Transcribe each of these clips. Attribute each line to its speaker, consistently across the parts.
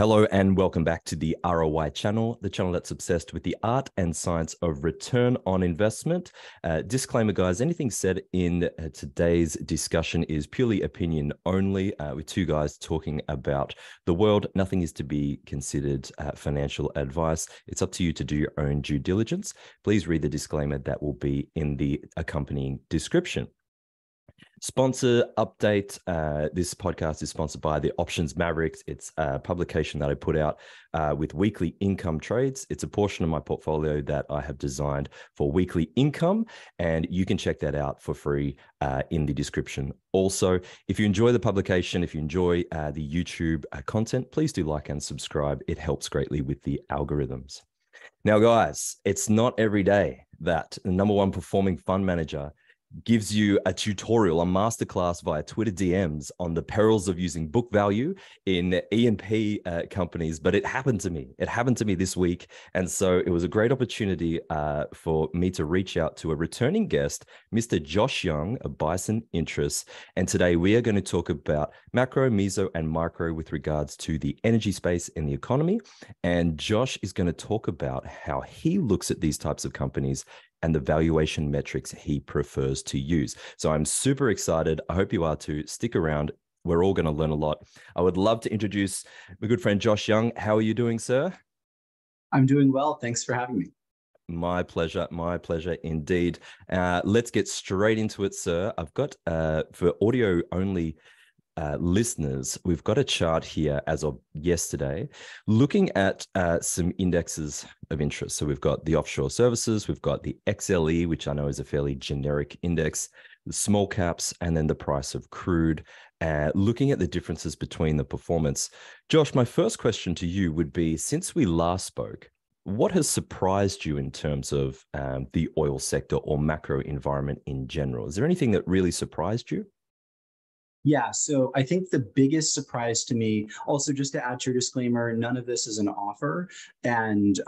Speaker 1: Hello and welcome back to the ROI channel, the channel that's obsessed with the art and science of return on investment. Disclaimer, guys, anything said in today's discussion is purely opinion only, with two guys talking about the world. Nothing is to be considered financial advice. It's up to you to do your own due diligence. Please read the disclaimer that will be in the accompanying description. Sponsor update. This podcast is sponsored by the Options Mavericks. It's a publication that I put out with weekly income trades. It's a portion of my portfolio that I have designed for weekly income, and you can check that out for free in the description. Also, if you enjoy the publication, if you enjoy the YouTube content, please do like and subscribe. It helps greatly with the algorithms. Now, guys, it's not every day that the number one performing fund manager gives you a tutorial, a masterclass via Twitter DMs on the perils of using book value in E&P companies. But it happened to me. It happened to me this week. And so it was a great opportunity for me to reach out to a returning guest, Mr. Josh Young of Bison Interests. And today we are going to talk about macro, meso, and micro with regards to the energy space in the economy. And Josh is going to talk about how he looks at these types of companies and the valuation metrics he prefers to use. So I'm super excited. I hope you are too. Stick around. We're all going to learn a lot. I would love to introduce my good friend, Josh Young. How are you doing, sir?
Speaker 2: I'm doing well. Thanks for having me.
Speaker 1: My pleasure indeed. Let's get straight into it, sir. I've got, for audio only listeners, we've got a chart here as of yesterday looking at some indexes of interest. So we've got the offshore services, we've got the XLE, which I know is a fairly generic index, the small caps, and then the price of crude, looking at the differences between the performance. Josh, my first question to you would be, since we last spoke, what has surprised you in terms of the oil sector or macro environment in general? Is there anything that really surprised you?
Speaker 2: Yeah, so I think the biggest surprise to me, also just to add to your disclaimer, none of this is an offer. And,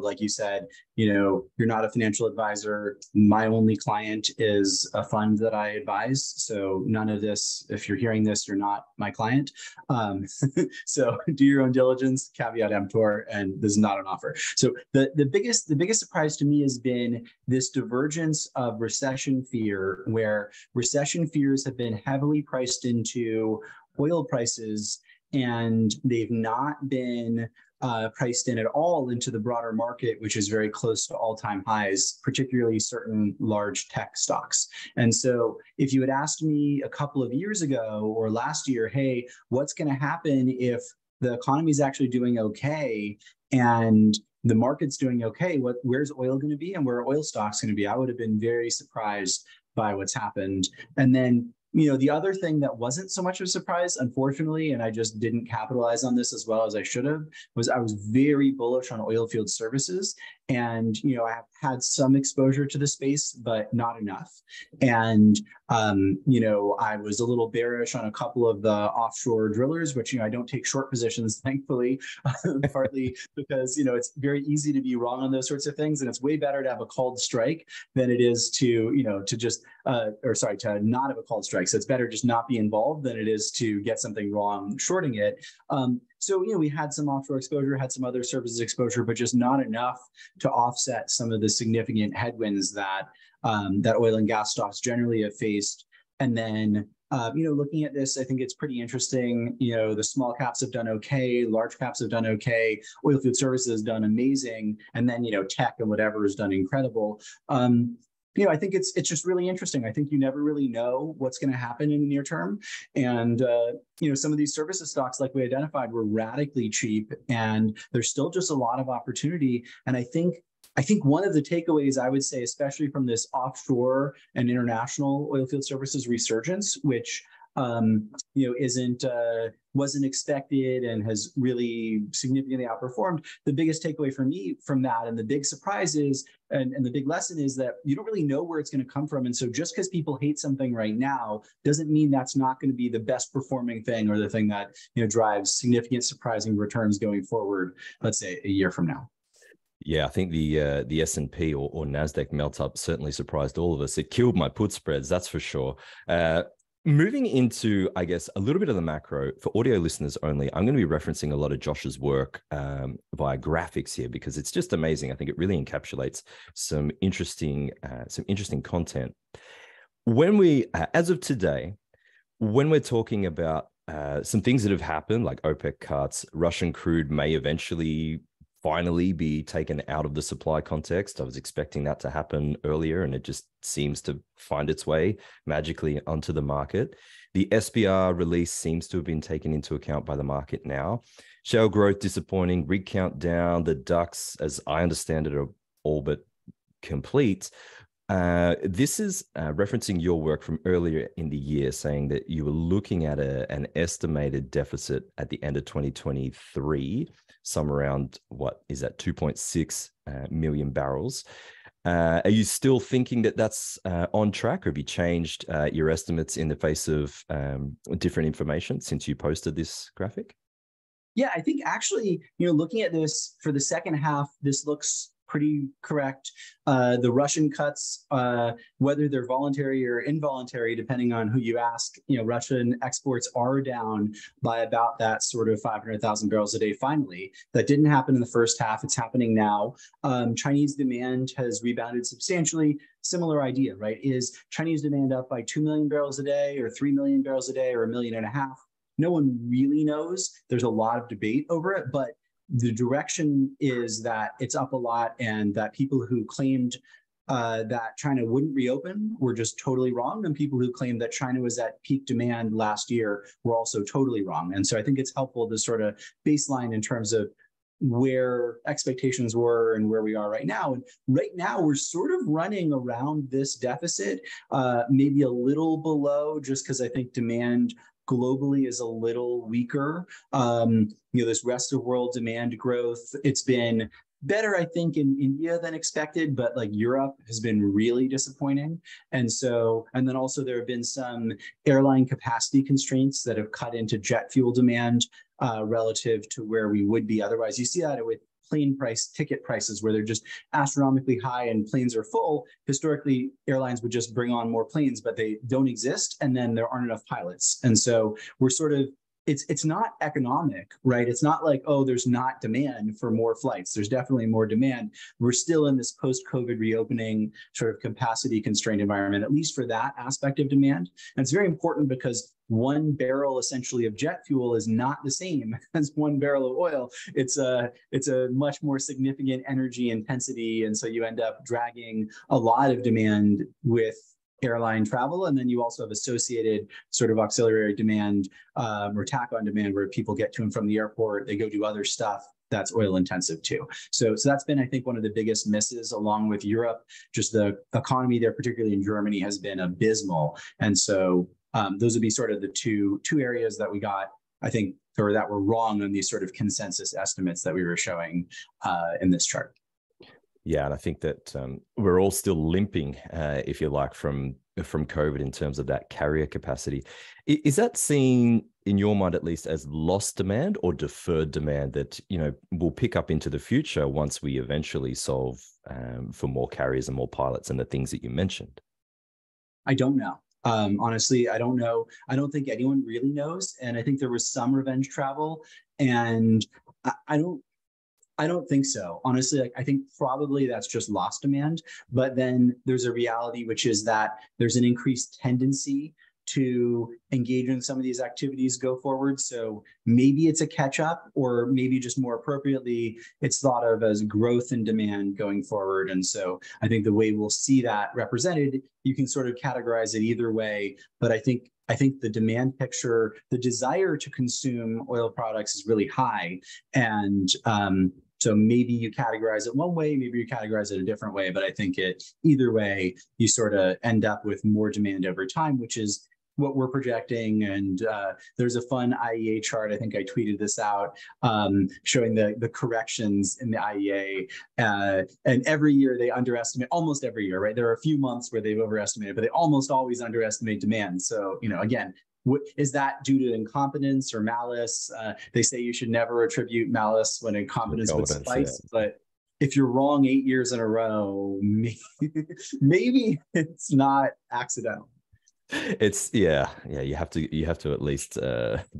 Speaker 2: like you said, you're not a financial advisor. My only client is a fund that I advise. So none of this, if you're hearing this, you're not my client. So do your own diligence, caveat emptor, and this is not an offer. So the biggest surprise to me has been this divergence of recession fear, where recession fears have been heavily priced into oil prices, and they've not been priced in at all into the broader market, which is very close to all-time highs, particularly certain large tech stocks. And so if you had asked me a couple of years ago or last year, hey, what's going to happen if the economy is actually doing okay and the market's doing okay, where's oil going to be and where are oil stocks going to be? I would have been very surprised by what's happened. And then the other thing that wasn't so much of a surprise, unfortunately, and I just didn't capitalize on this as well as I should have, was I was very bullish on oil field services. And, I have had some exposure to the space, but not enough. And, I was a little bearish on a couple of the offshore drillers, which, I don't take short positions, thankfully, partly because, it's very easy to be wrong on those sorts of things. And it's way better to have a called strike than it is to not have a called strike. So it's better just not be involved than it is to get something wrong shorting it. So, we had some offshore exposure, had some other services exposure, but just not enough to offset some of the significant headwinds that oil and gas stocks generally have faced. And then, looking at this, I think it's pretty interesting. The small caps have done okay, large caps have done okay, oil field services has done amazing, and then, tech and whatever has done incredible. I think it's just really interesting. I think you never really know what's going to happen in the near term. And, some of these services stocks, like we identified, were radically cheap, and there's still just a lot of opportunity. And I think one of the takeaways I would say, especially from this offshore and international oil field services resurgence, which wasn't expected and has really significantly outperformed. The biggest takeaway for me from that, and the big surprise is, and the big lesson is that you don't really know where it's going to come from. And so just because people hate something right now doesn't mean that's not going to be the best performing thing or the thing that drives significant surprising returns going forward, let's say a year from now.
Speaker 1: Yeah, I think the S&P or NASDAQ melt up certainly surprised all of us. It killed my put spreads, that's for sure. Moving into, I guess, a little bit of the macro for audio listeners only, I'm going to be referencing a lot of Josh's work via graphics here because it's just amazing. I think it really encapsulates some interesting content. When we, as of today, when we're talking about some things that have happened, like OPEC cuts, Russian crude may eventually finally be taken out of the supply context. I was expecting that to happen earlier, and it just seems to find its way magically onto the market. The SPR release seems to have been taken into account by the market now. Shale growth disappointing, rig count down, the DUCs, as I understand it, are all but complete. This is referencing your work from earlier in the year, saying that you were looking at an estimated deficit at the end of 2023, some around, what is that, 2.6 million barrels. Are you still thinking that that's on track, or have you changed your estimates in the face of different information since you posted this graphic?
Speaker 2: Yeah, I think actually, looking at this for the second half, this looks pretty correct. The Russian cuts, whether they're voluntary or involuntary, depending on who you ask, Russian exports are down by about that sort of 500,000 barrels a day finally. That didn't happen in the first half. It's happening now. Chinese demand has rebounded substantially. Similar idea, right? Is Chinese demand up by 2 million barrels a day or 3 million barrels a day or 1.5 million? No one really knows. There's a lot of debate over it, but the direction is that it's up a lot, and that people who claimed that China wouldn't reopen were just totally wrong. And people who claimed that China was at peak demand last year were also totally wrong. And so I think it's helpful to sort of baseline in terms of where expectations were and where we are right now. And right now, we're sort of running around this deficit, maybe a little below, just because I think demand globally is a little weaker. This rest of world demand growth, it's been better, I think, in India than expected, but like Europe has been really disappointing. And then also there have been some airline capacity constraints that have cut into jet fuel demand relative to where we would be otherwise. You see that with ticket prices, where they're just astronomically high and planes are full. Historically, airlines would just bring on more planes, but they don't exist, and then there aren't enough pilots. And so we're sort of, it's not economic, right? It's not like, oh, there's not demand for more flights. There's definitely more demand. We're still in this post-COVID reopening sort of capacity constrained environment, at least for that aspect of demand. And it's very important because 1 barrel essentially of jet fuel is not the same as 1 barrel of oil. It's a much more significant energy intensity. And so you end up dragging a lot of demand with airline travel. And then you also have associated sort of auxiliary demand or tack on demand, where people get to and from the airport, they go do other stuff that's oil intensive too. So that's been, I think, one of the biggest misses, along with Europe. Just the economy there, particularly in Germany, has been abysmal. And so those would be sort of the two areas that we got, I think, or that were wrong on these sort of consensus estimates that we were showing in this chart.
Speaker 1: Yeah, and I think that we're all still limping, if you like, from COVID in terms of that carrier capacity. Is that seen, in your mind at least, as lost demand or deferred demand that will pick up into the future once we eventually solve for more carriers and more pilots and the things that you mentioned?
Speaker 2: I don't know. Honestly, I don't know. I don't think anyone really knows. And I think there was some revenge travel, and I don't think so. Honestly, I think probably that's just lost demand. But then there's a reality, which is that there's an increased tendency to engage in some of these activities go forward. So maybe it's a catch up, or maybe just more appropriately, it's thought of as growth in demand going forward. And so I think the way we'll see that represented, you can sort of categorize it either way. But I think the demand picture, the desire to consume oil products is really high. And so maybe you categorize it one way, maybe you categorize it a different way, but I think either way, you sort of end up with more demand over time, which is what we're projecting. And there's a fun IEA chart. I think I tweeted this out, showing the corrections in the IEA. And every year they underestimate, almost every year, right? There are a few months where they've overestimated, but they almost always underestimate demand. So, again, is that due to incompetence or malice? They say you should never attribute malice when incompetence would suffice, yeah. But if you're wrong 8 years in a row, maybe it's not accidental.
Speaker 1: It's yeah. You have to at least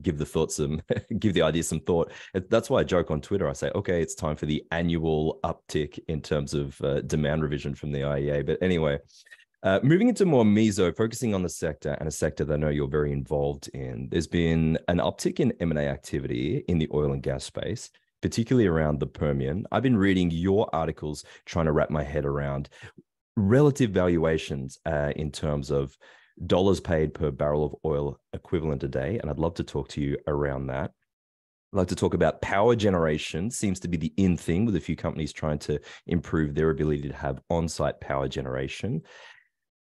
Speaker 1: give the thought some give the idea some thought. That's why I joke on Twitter. I say, okay, it's time for the annual uptick in terms of demand revision from the IEA. But anyway, moving into more meso, focusing on the sector and a sector that I know you're very involved in. There's been an uptick in M&A activity in the oil and gas space, particularly around the Permian. I've been reading your articles, trying to wrap my head around relative valuations in terms of dollars paid per barrel of oil equivalent a day. And I'd love to talk to you around that. I'd like to talk about power generation. Seems to be the in thing with a few companies trying to improve their ability to have on-site power generation.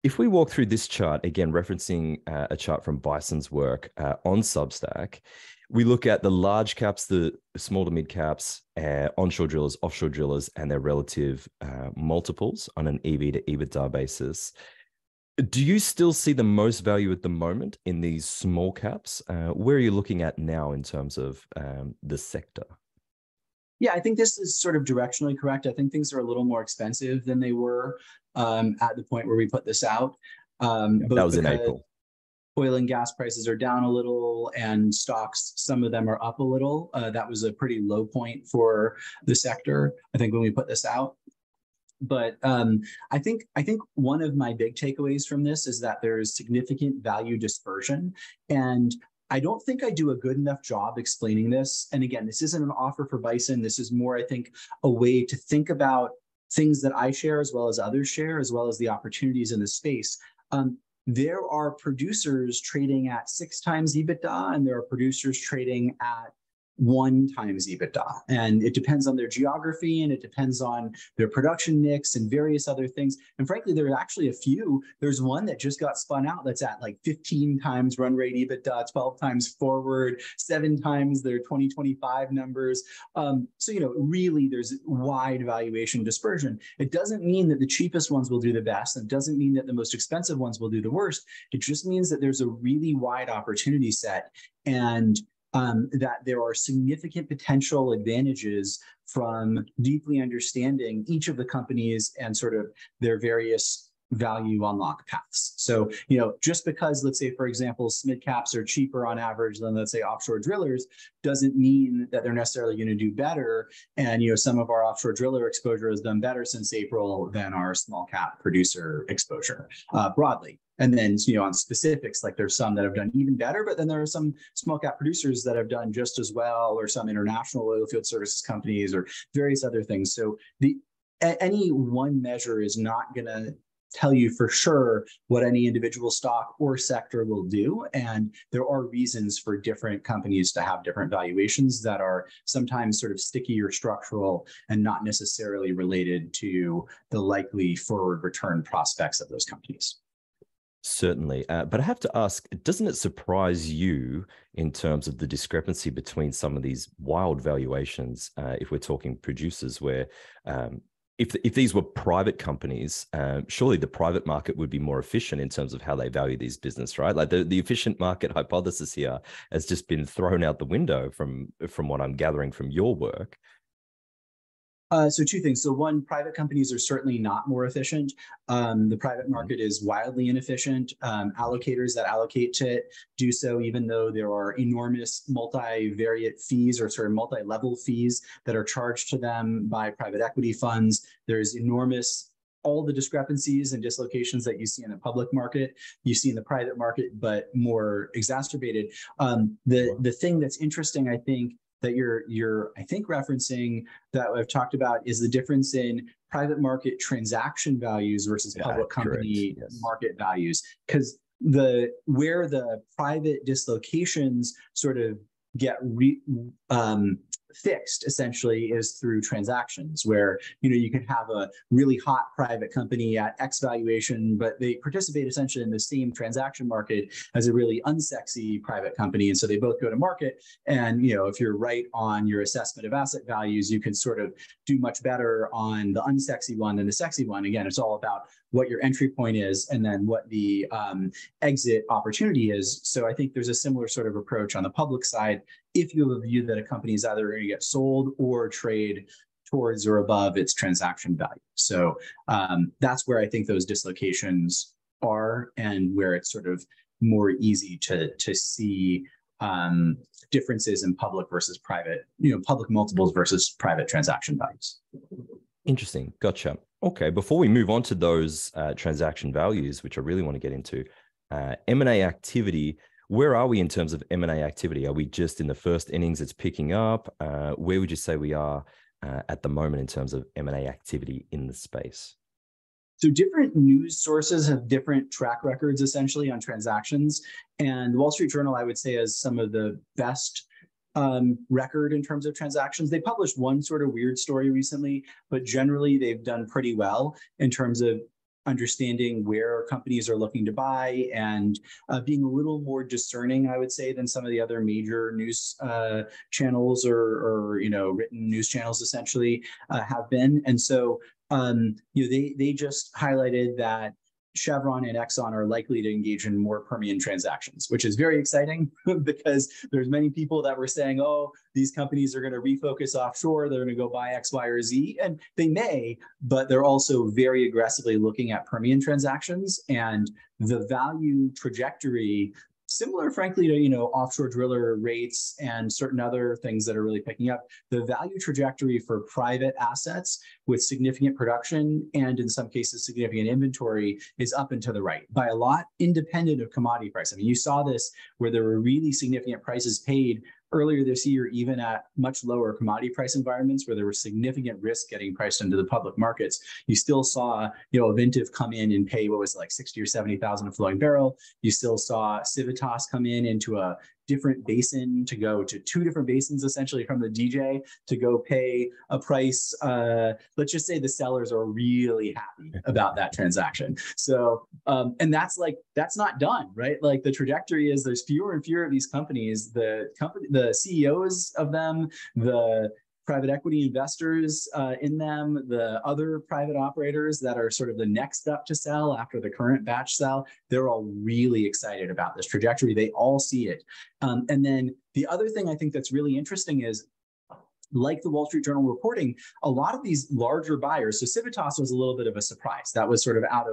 Speaker 1: If we walk through this chart, again, referencing a chart from Bison's work on Substack, we look at the large caps, the small to mid caps, onshore drillers, offshore drillers, and their relative multiples on an EV to EBITDA basis. Do you still see the most value at the moment in these small caps? Where are you looking at now in terms of the sector?
Speaker 2: Yeah, I think this is sort of directionally correct. I think things are a little more expensive than they were at the point where we put this out.
Speaker 1: That was in April.
Speaker 2: Oil and gas prices are down a little and stocks, some of them are up a little. That was a pretty low point for the sector, I think, when we put this out. But I think one of my big takeaways from this is that there is significant value dispersion. And I don't think I do a good enough job explaining this. And again, this isn't an offer for Bison. This is more, I think, a way to think about things that I share as well as others share, as well as the opportunities in the space. There are producers trading at 6 times EBITDA, and there are producers trading at 1 times EBITDA. And it depends on their geography, and it depends on their production mix and various other things. And frankly, there are actually a few. There's one that just got spun out that's at like 15 times run rate EBITDA, 12 times forward, 7 times their 2025 numbers. So, really there's wide valuation dispersion. It doesn't mean that the cheapest ones will do the best. And it doesn't mean that the most expensive ones will do the worst. It just means that there's a really wide opportunity set, and that there are significant potential advantages from deeply understanding each of the companies and sort of their various value unlock paths. So, just because, let's say, for example, mid caps are cheaper on average than, let's say, offshore drillers, doesn't mean that they're necessarily going to do better. And, some of our offshore driller exposure has done better since April than our small cap producer exposure broadly. And then, on specifics, like there's some that have done even better, but then there are some small cap producers that have done just as well, or some international oil field services companies, or various other things. So any one measure is not going to tell you for sure what any individual stock or sector will do. And there are reasons for different companies to have different valuations that are sometimes sort of sticky or structural and not necessarily related to the likely forward return prospects of those companies.
Speaker 1: Certainly. But I have to ask, doesn't it surprise you in terms of the discrepancy between some of these wild valuations, if we're talking producers, where if these were private companies, surely the private market would be more efficient in terms of how they value these business, right? Like the efficient market hypothesis here has just been thrown out the window from what I'm gathering from your work.
Speaker 2: So 2 things. So one, private companies are certainly not more efficient. The private market is wildly inefficient. Allocators that allocate to it do so even though there are enormous multivariate fees or sort of multi-level fees that are charged to them by private equity funds. There's all the discrepancies and dislocations that you see in the public market, you see in the private market, but more exacerbated. The thing that's interesting, I think, that you're referencing that I've talked about is the difference in private market transaction values versus public company market values. Because where the private dislocations sort of get fixed essentially is through transactions where you can have a really hot private company at X valuation, but they participate essentially in the same transaction market as a really unsexy private company, and so they both go to market. And if you're right on your assessment of asset values, you can sort of do much better on the unsexy one than the sexy one. Again, it's all about what your entry point is and then what the exit opportunity is. So I think there's a similar sort of approach on the public side if you have a view that a company is either going to get sold or trade towards or above its transaction value. So that's where I think those dislocations are and where it's sort of more easy to see differences in public versus private, public multiples versus private transaction values.
Speaker 1: Interesting. Gotcha. Okay. Before we move on to those transaction values, which I really want to get into, M&A activity, where are we in terms of M&A activity? Are we just in the first innings? It's picking up. Where would you say we are at the moment in terms of M&A activity in the space?
Speaker 2: So different news sources have different track records essentially on transactions. And the Wall Street Journal, I would say, has some of the best record in terms of transactions. They published one sort of weird story recently, but generally they've done pretty well in terms of understanding where companies are looking to buy and being a little more discerning, I would say, than some of the other major news channels or written news channels essentially have been. And so they just highlighted that Chevron and Exxon are likely to engage in more Permian transactions, which is very exciting because there's many people that were saying, oh, these companies are going to refocus offshore, they're going to go buy X, Y, or Z, and they may, but they're also very aggressively looking at Permian transactions, and the value trajectory, similar, frankly, to offshore driller rates and certain other things that are really picking up, the value trajectory for private assets with significant production and in some cases significant inventory is up and to the right by a lot, independent of commodity price. I mean, you saw this where there were really significant prices paid earlier this year, even at much lower commodity price environments where there was significant risk getting priced into the public markets. You still saw, Ovintiv come in and pay what was like 60 or 70,000 a flowing barrel. You still saw Civitas come in into a different basin to go to two different basins essentially from the DJ to go pay a price. Let's just say the sellers are really happy about that transaction. So, and that's not done, right? Like the trajectory is there's fewer and fewer of these companies, the CEOs of them, the private equity investors in them, the other private operators that are sort of the next up to sell after the current batch sell, they're all really excited about this trajectory. They all see it. And then the other thing I think that's really interesting is, like the Wall Street Journal reporting, a lot of these larger buyers, so Civitas was a little bit of a surprise. That was sort of out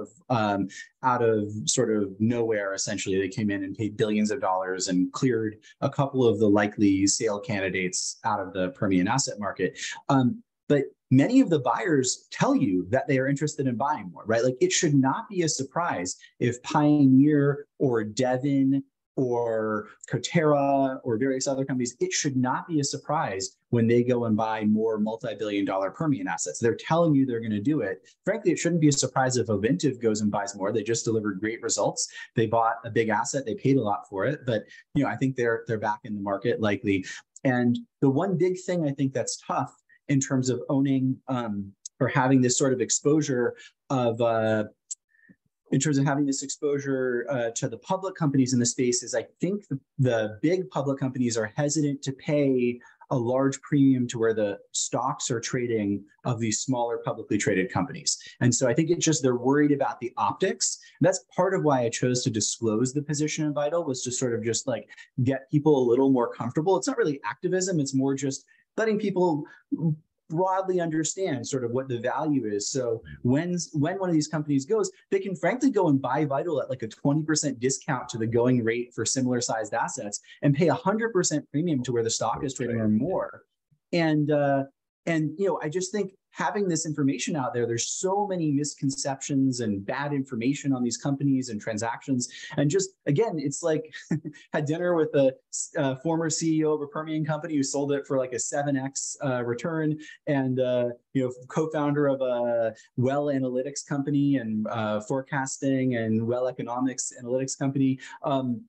Speaker 2: of sort of nowhere, essentially. They came in and paid billions of dollars and cleared a couple of the likely sale candidates out of the Permian asset market. But many of the buyers tell you that they are interested in buying more, right? Like it should not be a surprise if Pioneer or Devon or Coterra or various other companies, it should not be a surprise when they go and buy more multi-billion-dollar Permian assets. They're telling you they're going to do it. Frankly, it shouldn't be a surprise if Ovintiv goes and buys more. They just delivered great results. They bought a big asset. They paid a lot for it. But I think they're back in the market likely. And the one big thing I think that's tough in terms of owning or having this sort of exposure of to the public companies in the space is I think the big public companies are hesitant to pay a large premium to where the stocks are trading of these smaller publicly traded companies. And so I think it's just they're worried about the optics. And that's part of why I chose to disclose the position in Vital, was to sort of just like get people a little more comfortable. It's not really activism. It's more just letting people broadly understand sort of what the value is. So when one of these companies goes, they can frankly go and buy Vital at like a 20% discount to the going rate for similar sized assets and pay 100% premium to where the stock is trading or more. And I just think having this information out there, there's so many misconceptions and bad information on these companies and transactions. And just, again, it's like had dinner with a former CEO of a Permian company who sold it for like a 7x return, and co-founder of a well analytics company and forecasting and well economics analytics company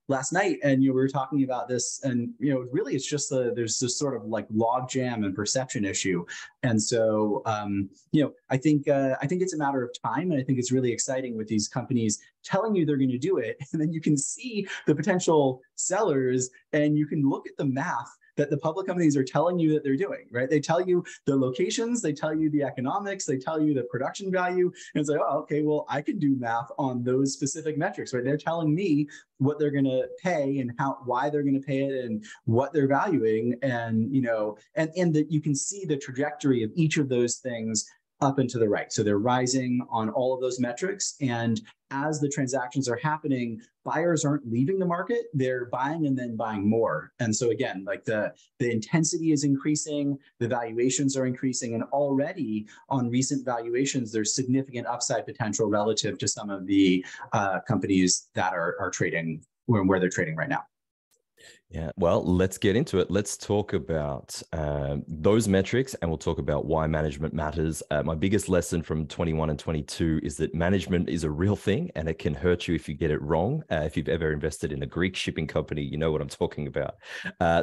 Speaker 2: last night. And we were talking about this, and really it's just there's this sort of like log jam and perception issue. And so I think it's a matter of time, and I think it's really exciting with these companies telling you they're going to do it, and then you can see the potential sellers, and you can look at the math that the public companies are telling you that they're doing, right? They tell you the locations, they tell you the economics, they tell you the production value, and it's like, oh, okay, well, I can do math on those specific metrics, right? They're telling me what they're going to pay and why they're going to pay it and what they're valuing, and and that you can see the trajectory of each of those things up and to the right. So they're rising on all of those metrics. And as the transactions are happening, buyers aren't leaving the market, they're buying and then buying more. And so again, like the intensity is increasing, the valuations are increasing, and already on recent valuations, there's significant upside potential relative to some of the companies that are trading where they're trading right now.
Speaker 1: Yeah, well, let's get into it. Let's talk about those metrics, and we'll talk about why management matters. My biggest lesson from 21 and 22 is that management is a real thing, and it can hurt you if you get it wrong. If you've ever invested in a Greek shipping company, you know what I'm talking about.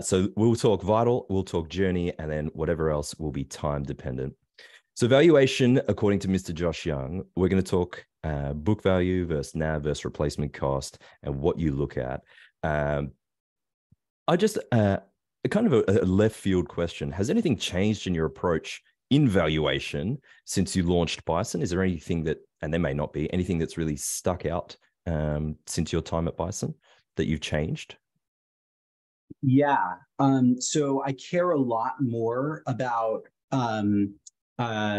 Speaker 1: So we'll talk Vital, we'll talk Journey, and then whatever else will be time dependent. So valuation, according to Mr. Josh Young, we're going to talk book value versus NAV versus replacement cost and what you look at. I just, kind of a left field question. Has anything changed in your approach in valuation since you launched Bison? Is there anything that, and there may not be, anything that's really stuck out since your time at Bison that you've changed?
Speaker 2: Yeah. So I care a lot more about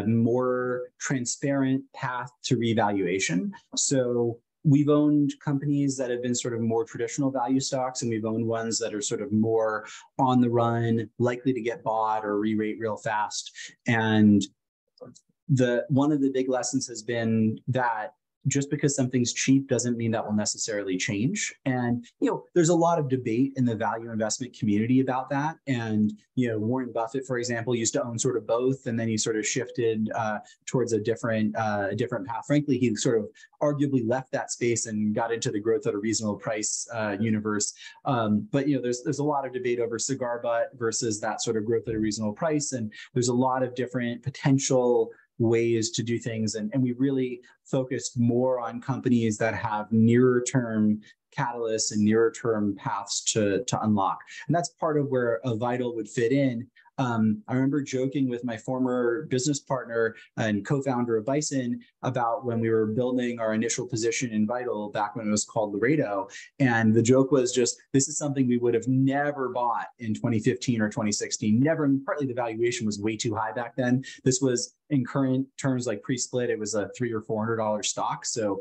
Speaker 2: more transparent path to revaluation. So we've owned companies that have been sort of more traditional value stocks, and we've owned ones that are sort of more on the run, likely to get bought or re-rate real fast. And one of the big lessons has been that just because something's cheap doesn't mean that will necessarily change. And, there's a lot of debate in the value investment community about that. And, Warren Buffett, for example, used to own sort of both, and then he sort of shifted towards a different path. Frankly, he sort of arguably left that space and got into the growth at a reasonable price universe. But, there's a lot of debate over cigar butt versus that sort of growth at a reasonable price. And there's a lot of different potential ways to do things. And we really focused more on companies that have nearer term catalysts and nearer term paths to unlock. And that's part of where a Vital would fit in. I remember joking with my former business partner and co-founder of Bison about when we were building our initial position in Vital back when it was called Laredo. And the joke was just, this is something we would have never bought in 2015 or 2016. Never, and partly the valuation was way too high back then. This was, in current terms, like pre-split, it was a $300 or $400 stock. So,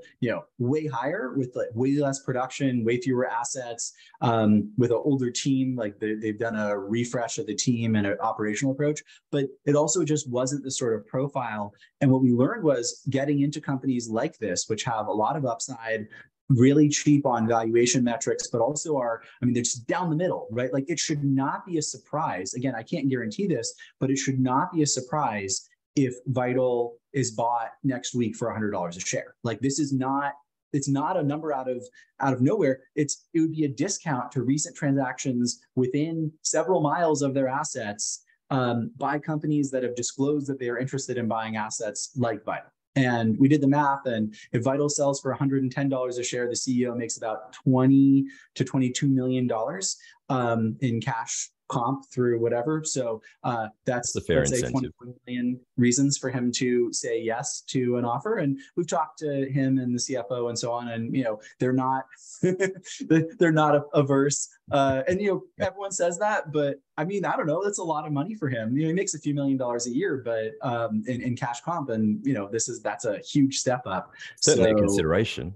Speaker 2: way higher with like way less production, way fewer assets, with an older team. Like they've done a refresh of the team and an operational approach, but it also just wasn't the sort of profile. And what we learned was getting into companies like this, which have a lot of upside, really cheap on valuation metrics, but also they're just down the middle, right? Like it should not be a surprise. Again, I can't guarantee this, but it should not be a surprise if Vital is bought next week for $100 a share. Like this is not, it's not a number out of nowhere. It would be a discount to recent transactions within several miles of their assets by companies that have disclosed that they are interested in buying assets like Vital. And we did the math, and if Vital sells for $110 a share, the CEO makes about $20 to $22 million in cash comp through whatever. So that's
Speaker 1: a fair
Speaker 2: let's say
Speaker 1: incentive.
Speaker 2: 21 million reasons for him to say yes to an offer. And we've talked to him and the CFO and so on, and they're not they're not averse. And everyone says that, but I don't know. That's a lot of money for him. He makes a few $1 million a year, but in cash comp, and that's a huge step up.
Speaker 1: Certainly a consideration.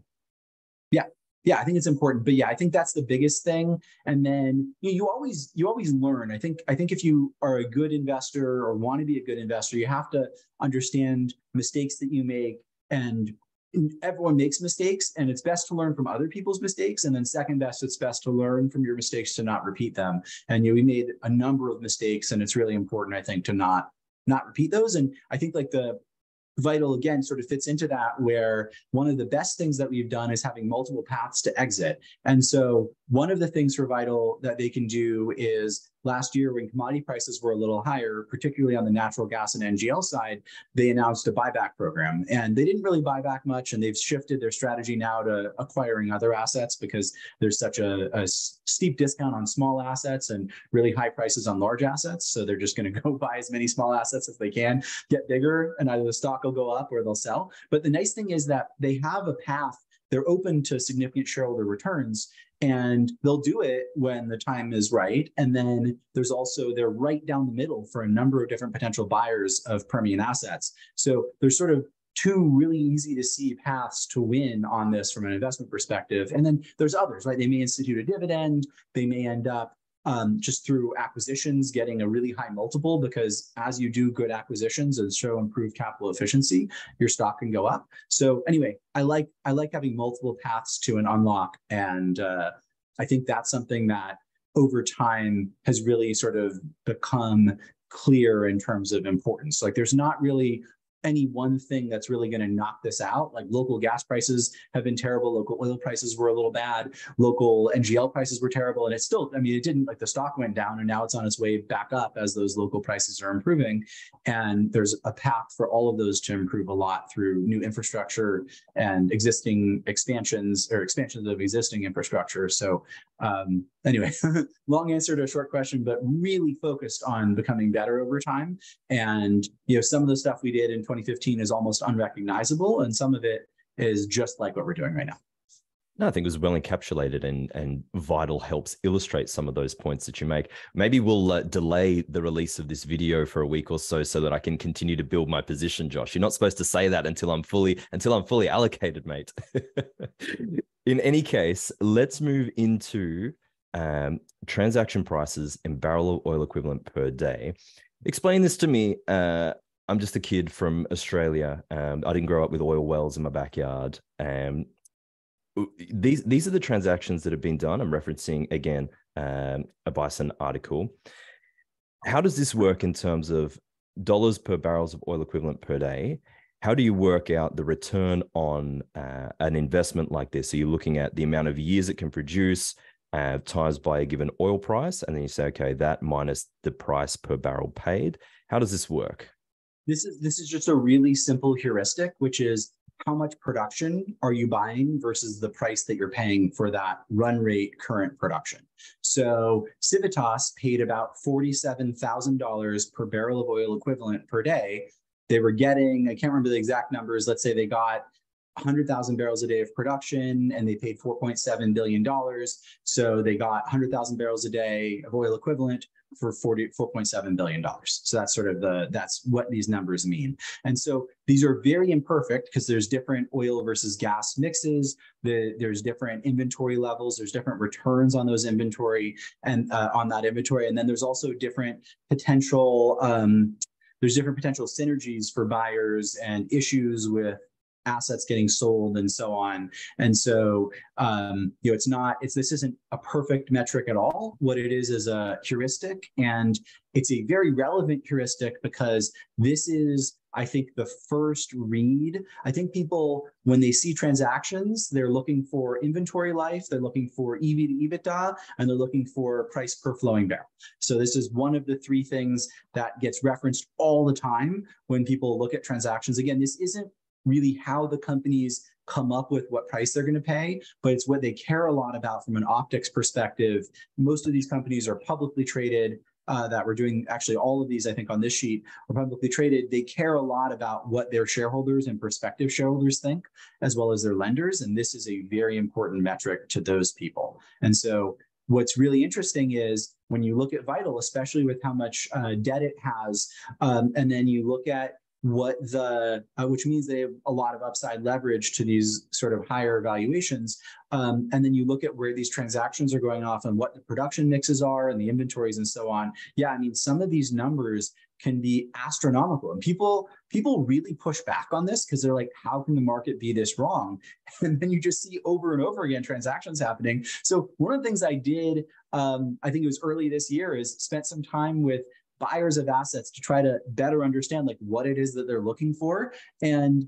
Speaker 2: Yeah, I think it's important, but yeah, I think that's the biggest thing. And then you always learn. I think if you are a good investor or want to be a good investor, you have to understand mistakes that you make, and everyone makes mistakes, and it's best to learn from other people's mistakes. And then second best, it's best to learn from your mistakes to not repeat them. And we made a number of mistakes, and it's really important, I think, to not repeat those. And I think like the Vital, again, sort of fits into that, where one of the best things that we've done is having multiple paths to exit. And so one of the things for Vital that they can do is last year, when commodity prices were a little higher, particularly on the natural gas and NGL side, they announced a buyback program. And they didn't really buy back much, and they've shifted their strategy now to acquiring other assets because there's such a steep discount on small assets and really high prices on large assets. So they're just going to go buy as many small assets as they can, get bigger, and either the stock will go up or they'll sell. But the nice thing is that they have a path they're open to significant shareholder returns, and they'll do it when the time is right. And then there's also, they're right down the middle for a number of different potential buyers of Permian assets. So there's sort of two really easy to see paths to win on this from an investment perspective. And then there's others, right? They may institute a dividend. They may end up just through acquisitions getting a really high multiple, because as you do good acquisitions and show improved capital efficiency, your stock can go up. So anyway, I like having multiple paths to an unlock. And I think that's something that over time has really sort of become clear in terms of importance. Like there's not really any one thing that's really going to knock this out. Like local gas prices have been terrible. Local oil prices were a little bad. Local NGL prices were terrible. And it's still, I mean, it didn't, like the stock went down and now it's on its way back up as those local prices are improving. And there's a path for all of those to improve a lot through new infrastructure and existing expansions of existing infrastructure. So anyway, long answer to a short question, but really focused on becoming better over time. And, you know, some of the stuff we did in 2015 is almost unrecognizable, and some of it is just like what we're doing right now.
Speaker 1: No, I think it was well encapsulated, and Vital helps illustrate some of those points that you make. Maybe we'll delay the release of this video for a week or so that I can continue to build my position, Josh. You're not supposed to say that until I'm fully allocated, mate. In any case, let's move into transaction prices in barrel of oil equivalent per day. Explain this to me. I'm just a kid from Australia. I didn't grow up with oil wells in my backyard. These are the transactions that have been done. I'm referencing, again, a Bison article. How does this work in terms of dollars per barrels of oil equivalent per day? How do you work out the return on an investment like this? Are you looking at the amount of years it can produce times by a given oil price? And then you say, okay, that minus the price per barrel paid. How does this work?
Speaker 2: This is just a really simple heuristic, which is how much production are you buying versus the price that you're paying for that run rate current production. So Civitas paid about $47,000 per barrel of oil equivalent per day. They were getting, I can't remember the exact numbers, let's say they got 100,000 barrels a day of production and they paid $4.7 billion. So they got 100,000 barrels a day of oil equivalent for $4.7 billion. So that's sort of that's what these numbers mean. And so these are very imperfect because there's different oil versus gas mixes. There's different inventory levels. There's different returns on those inventory and on that inventory. And then there's also different potential, synergies for buyers and issues with assets getting sold and so on. And so, this isn't a perfect metric at all. What it is a heuristic, and it's a very relevant heuristic because this is, I think, the first read. I think people, when they see transactions, they're looking for inventory life, they're looking for EV to EBITDA, and they're looking for price per flowing barrel. So this is one of the three things that gets referenced all the time when people look at transactions. Again, this isn't really how the companies come up with what price they're going to pay, but it's what they care a lot about from an optics perspective. Most of these companies are publicly traded, that we're doing, actually all of these, I think on this sheet, are publicly traded. They care a lot about what their shareholders and prospective shareholders think, as well as their lenders. And this is a very important metric to those people. And so what's really interesting is when you look at Vital, especially with how much debt it has, and then you look at which means they have a lot of upside leverage to these sort of higher valuations. And then you look at where these transactions are going off and what the production mixes are and the inventories and so on. Yeah, I mean, some of these numbers can be astronomical. And people really push back on this because they're like, how can the market be this wrong? And then you just see over and over again transactions happening. So one of the things I did, I think it was early this year, is spent some time with buyers of assets to try to better understand like what it is that they're looking for. And,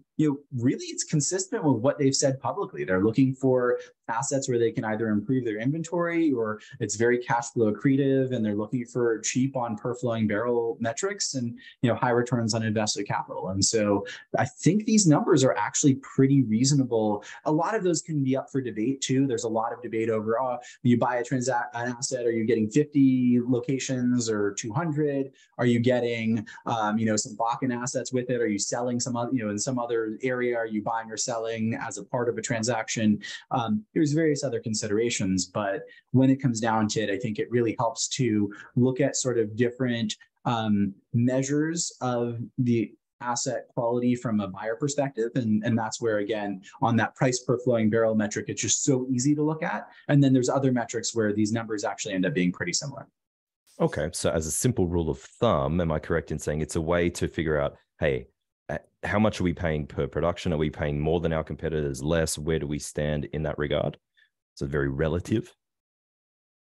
Speaker 2: really it's consistent with what they've said publicly. They're looking for assets where they can either improve their inventory or it's very cash flow accretive, and they're looking for cheap on per flowing barrel metrics and, high returns on invested capital. And so I think these numbers are actually pretty reasonable. A lot of those can be up for debate too. There's a lot of debate over, you buy an asset, are you getting 50 locations or 200? Are you getting, some Bakken assets with it? Are you selling some other, in some other particular area? Are you buying or selling as a part of a transaction? There's various other considerations, but when it comes down to it, I think it really helps to look at sort of different measures of the asset quality from a buyer perspective. And that's where, again, on that price per flowing barrel metric, it's just so easy to look at. And then there's other metrics where these numbers actually end up being pretty similar.
Speaker 1: Okay. So as a simple rule of thumb, am I correct in saying it's a way to figure out, hey, how much are we paying per production? Are we paying more than our competitors, less? Where do we stand in that regard? So very relative.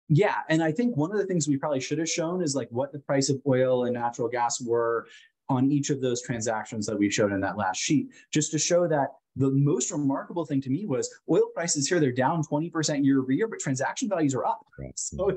Speaker 2: Yeah. And I think one of the things we probably should have shown is like what the price of oil and natural gas were on each of those transactions that we showed in that last sheet, just to show that the most remarkable thing to me was oil prices here, they're down 20% year over year, but transaction values are up. So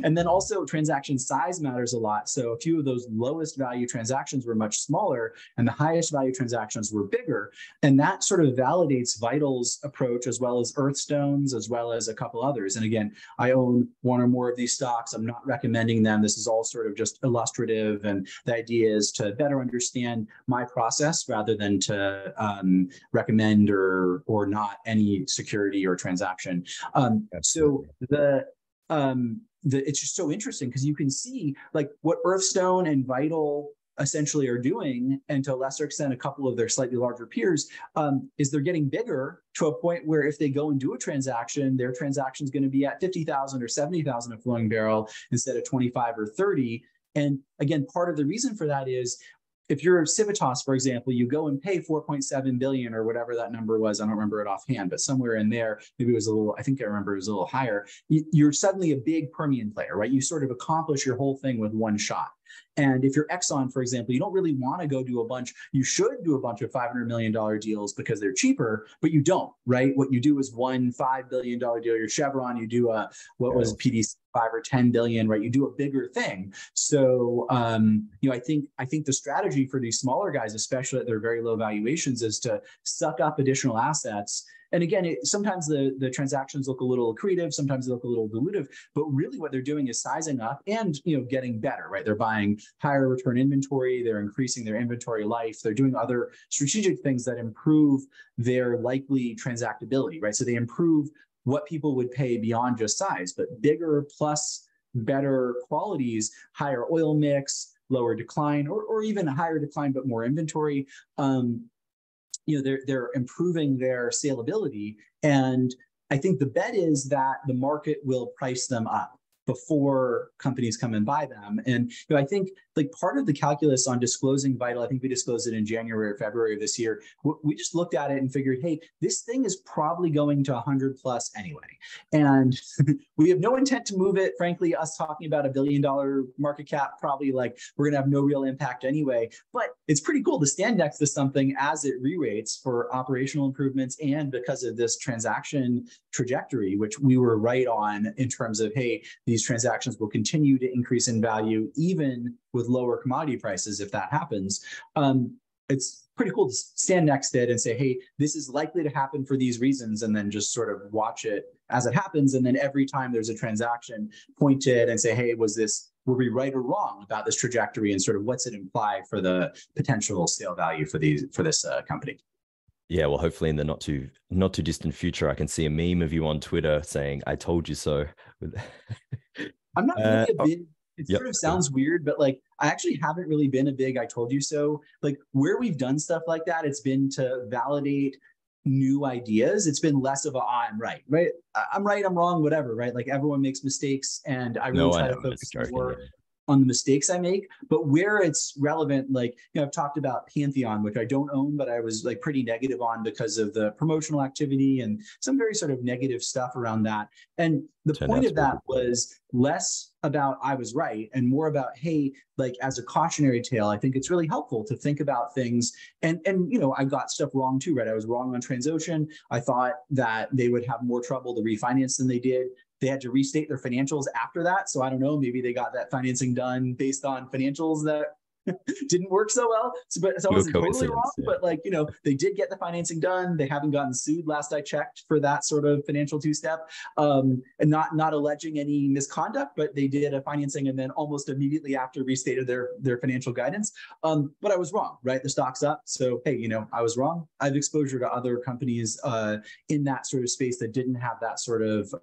Speaker 2: and then also transaction size matters a lot. So a few of those lowest value transactions were much smaller and the highest value transactions were bigger. And that sort of validates Vital's approach, as well as Earthstone's, as well as a couple others. And again, I own one or more of these stocks. I'm not recommending them. This is all sort of just illustrative. And the idea is to better understand my process rather than to recommend or not any security or transaction. So it's just so interesting because you can see like what Earthstone and Vital essentially are doing, and to a lesser extent, a couple of their slightly larger peers, is they're getting bigger to a point where if they go and do a transaction, their transaction is going to be at 50,000 or 70,000 a flowing barrel instead of 25 or 30. And again, part of the reason for that is if you're Civitas, for example, you go and pay 4.7 billion or whatever that number was. I don't remember it offhand, but somewhere in there, maybe it was a little, I think I remember it was a little higher. You're suddenly a big Permian player, right? You sort of accomplish your whole thing with one shot. And if you're Exxon, for example, you don't really want to go do a bunch. You should do a bunch of $500 million deals because they're cheaper, but you don't, right? What you do is one $5 billion deal. You're Chevron, you do was PDC 5 or 10 billion, right? You do a bigger thing. So, I think the strategy for these smaller guys, especially at their very low valuations, is to suck up additional assets. And again, sometimes the transactions look a little accretive, sometimes they look a little dilutive, but really what they're doing is sizing up and getting better, right? They're buying higher return inventory, they're increasing their inventory life, they're doing other strategic things that improve their likely transactability, right? So they improve what people would pay beyond just size, but bigger plus better qualities, higher oil mix, lower decline, or even a higher decline but more inventory. They're improving their salability. And I think the bet is that the market will price them up before companies come and buy them. And I think like part of the calculus on disclosing Vital, I think we disclosed it in January or February of this year. We just looked at it and figured, hey, this thing is probably going to 100 plus anyway. And we have no intent to move it. Frankly, us talking about $1 billion market cap, probably like we're going to have no real impact anyway. But it's pretty cool to stand next to something as it re-rates for operational improvements and because of this transaction trajectory, which we were right on in terms of, hey, these transactions will continue to increase in value even with lower commodity prices if that happens. It's pretty cool to stand next to it and say, hey, this is likely to happen for these reasons, and then just sort of watch it as it happens. And then every time there's a transaction, point to it and say, hey, were we right or wrong about this trajectory, and sort of what's it imply for the potential sale value for this company?
Speaker 1: Yeah, well, hopefully in the not too distant future, I can see a meme of you on Twitter saying, "I told you so."
Speaker 2: I'm not really a big. It sort of sounds weird, but like I actually haven't really been a big "I told you so." Like where we've done stuff like that, it's been to validate new ideas. It's been less of I'm right? I'm right, I'm wrong, whatever, right? Like everyone makes mistakes, and I really try to focus more on the mistakes I make. But where it's relevant, like, I've talked about Pantheon, which I don't own, but I was like pretty negative on because of the promotional activity and some very sort of negative stuff around that. And the point of that was less about I was right and more about, hey, like as a cautionary tale, I think it's really helpful to think about things. And I got stuff wrong too, right? I was wrong on Transocean. I thought that they would have more trouble to refinance than they did. They had to restate their financials after that. So I don't know, maybe they got that financing done based on financials that didn't work so well. So I
Speaker 1: Pure
Speaker 2: wasn't totally wrong,
Speaker 1: coincidence. Yeah.
Speaker 2: but like, they did get the financing done. They haven't gotten sued last I checked for that sort of financial two-step, and not alleging any misconduct, but they did a financing and then almost immediately after restated their financial guidance. But I was wrong, right? The stock's up. So, hey, I was wrong. I have exposure to other companies in that sort of space that didn't have that sort of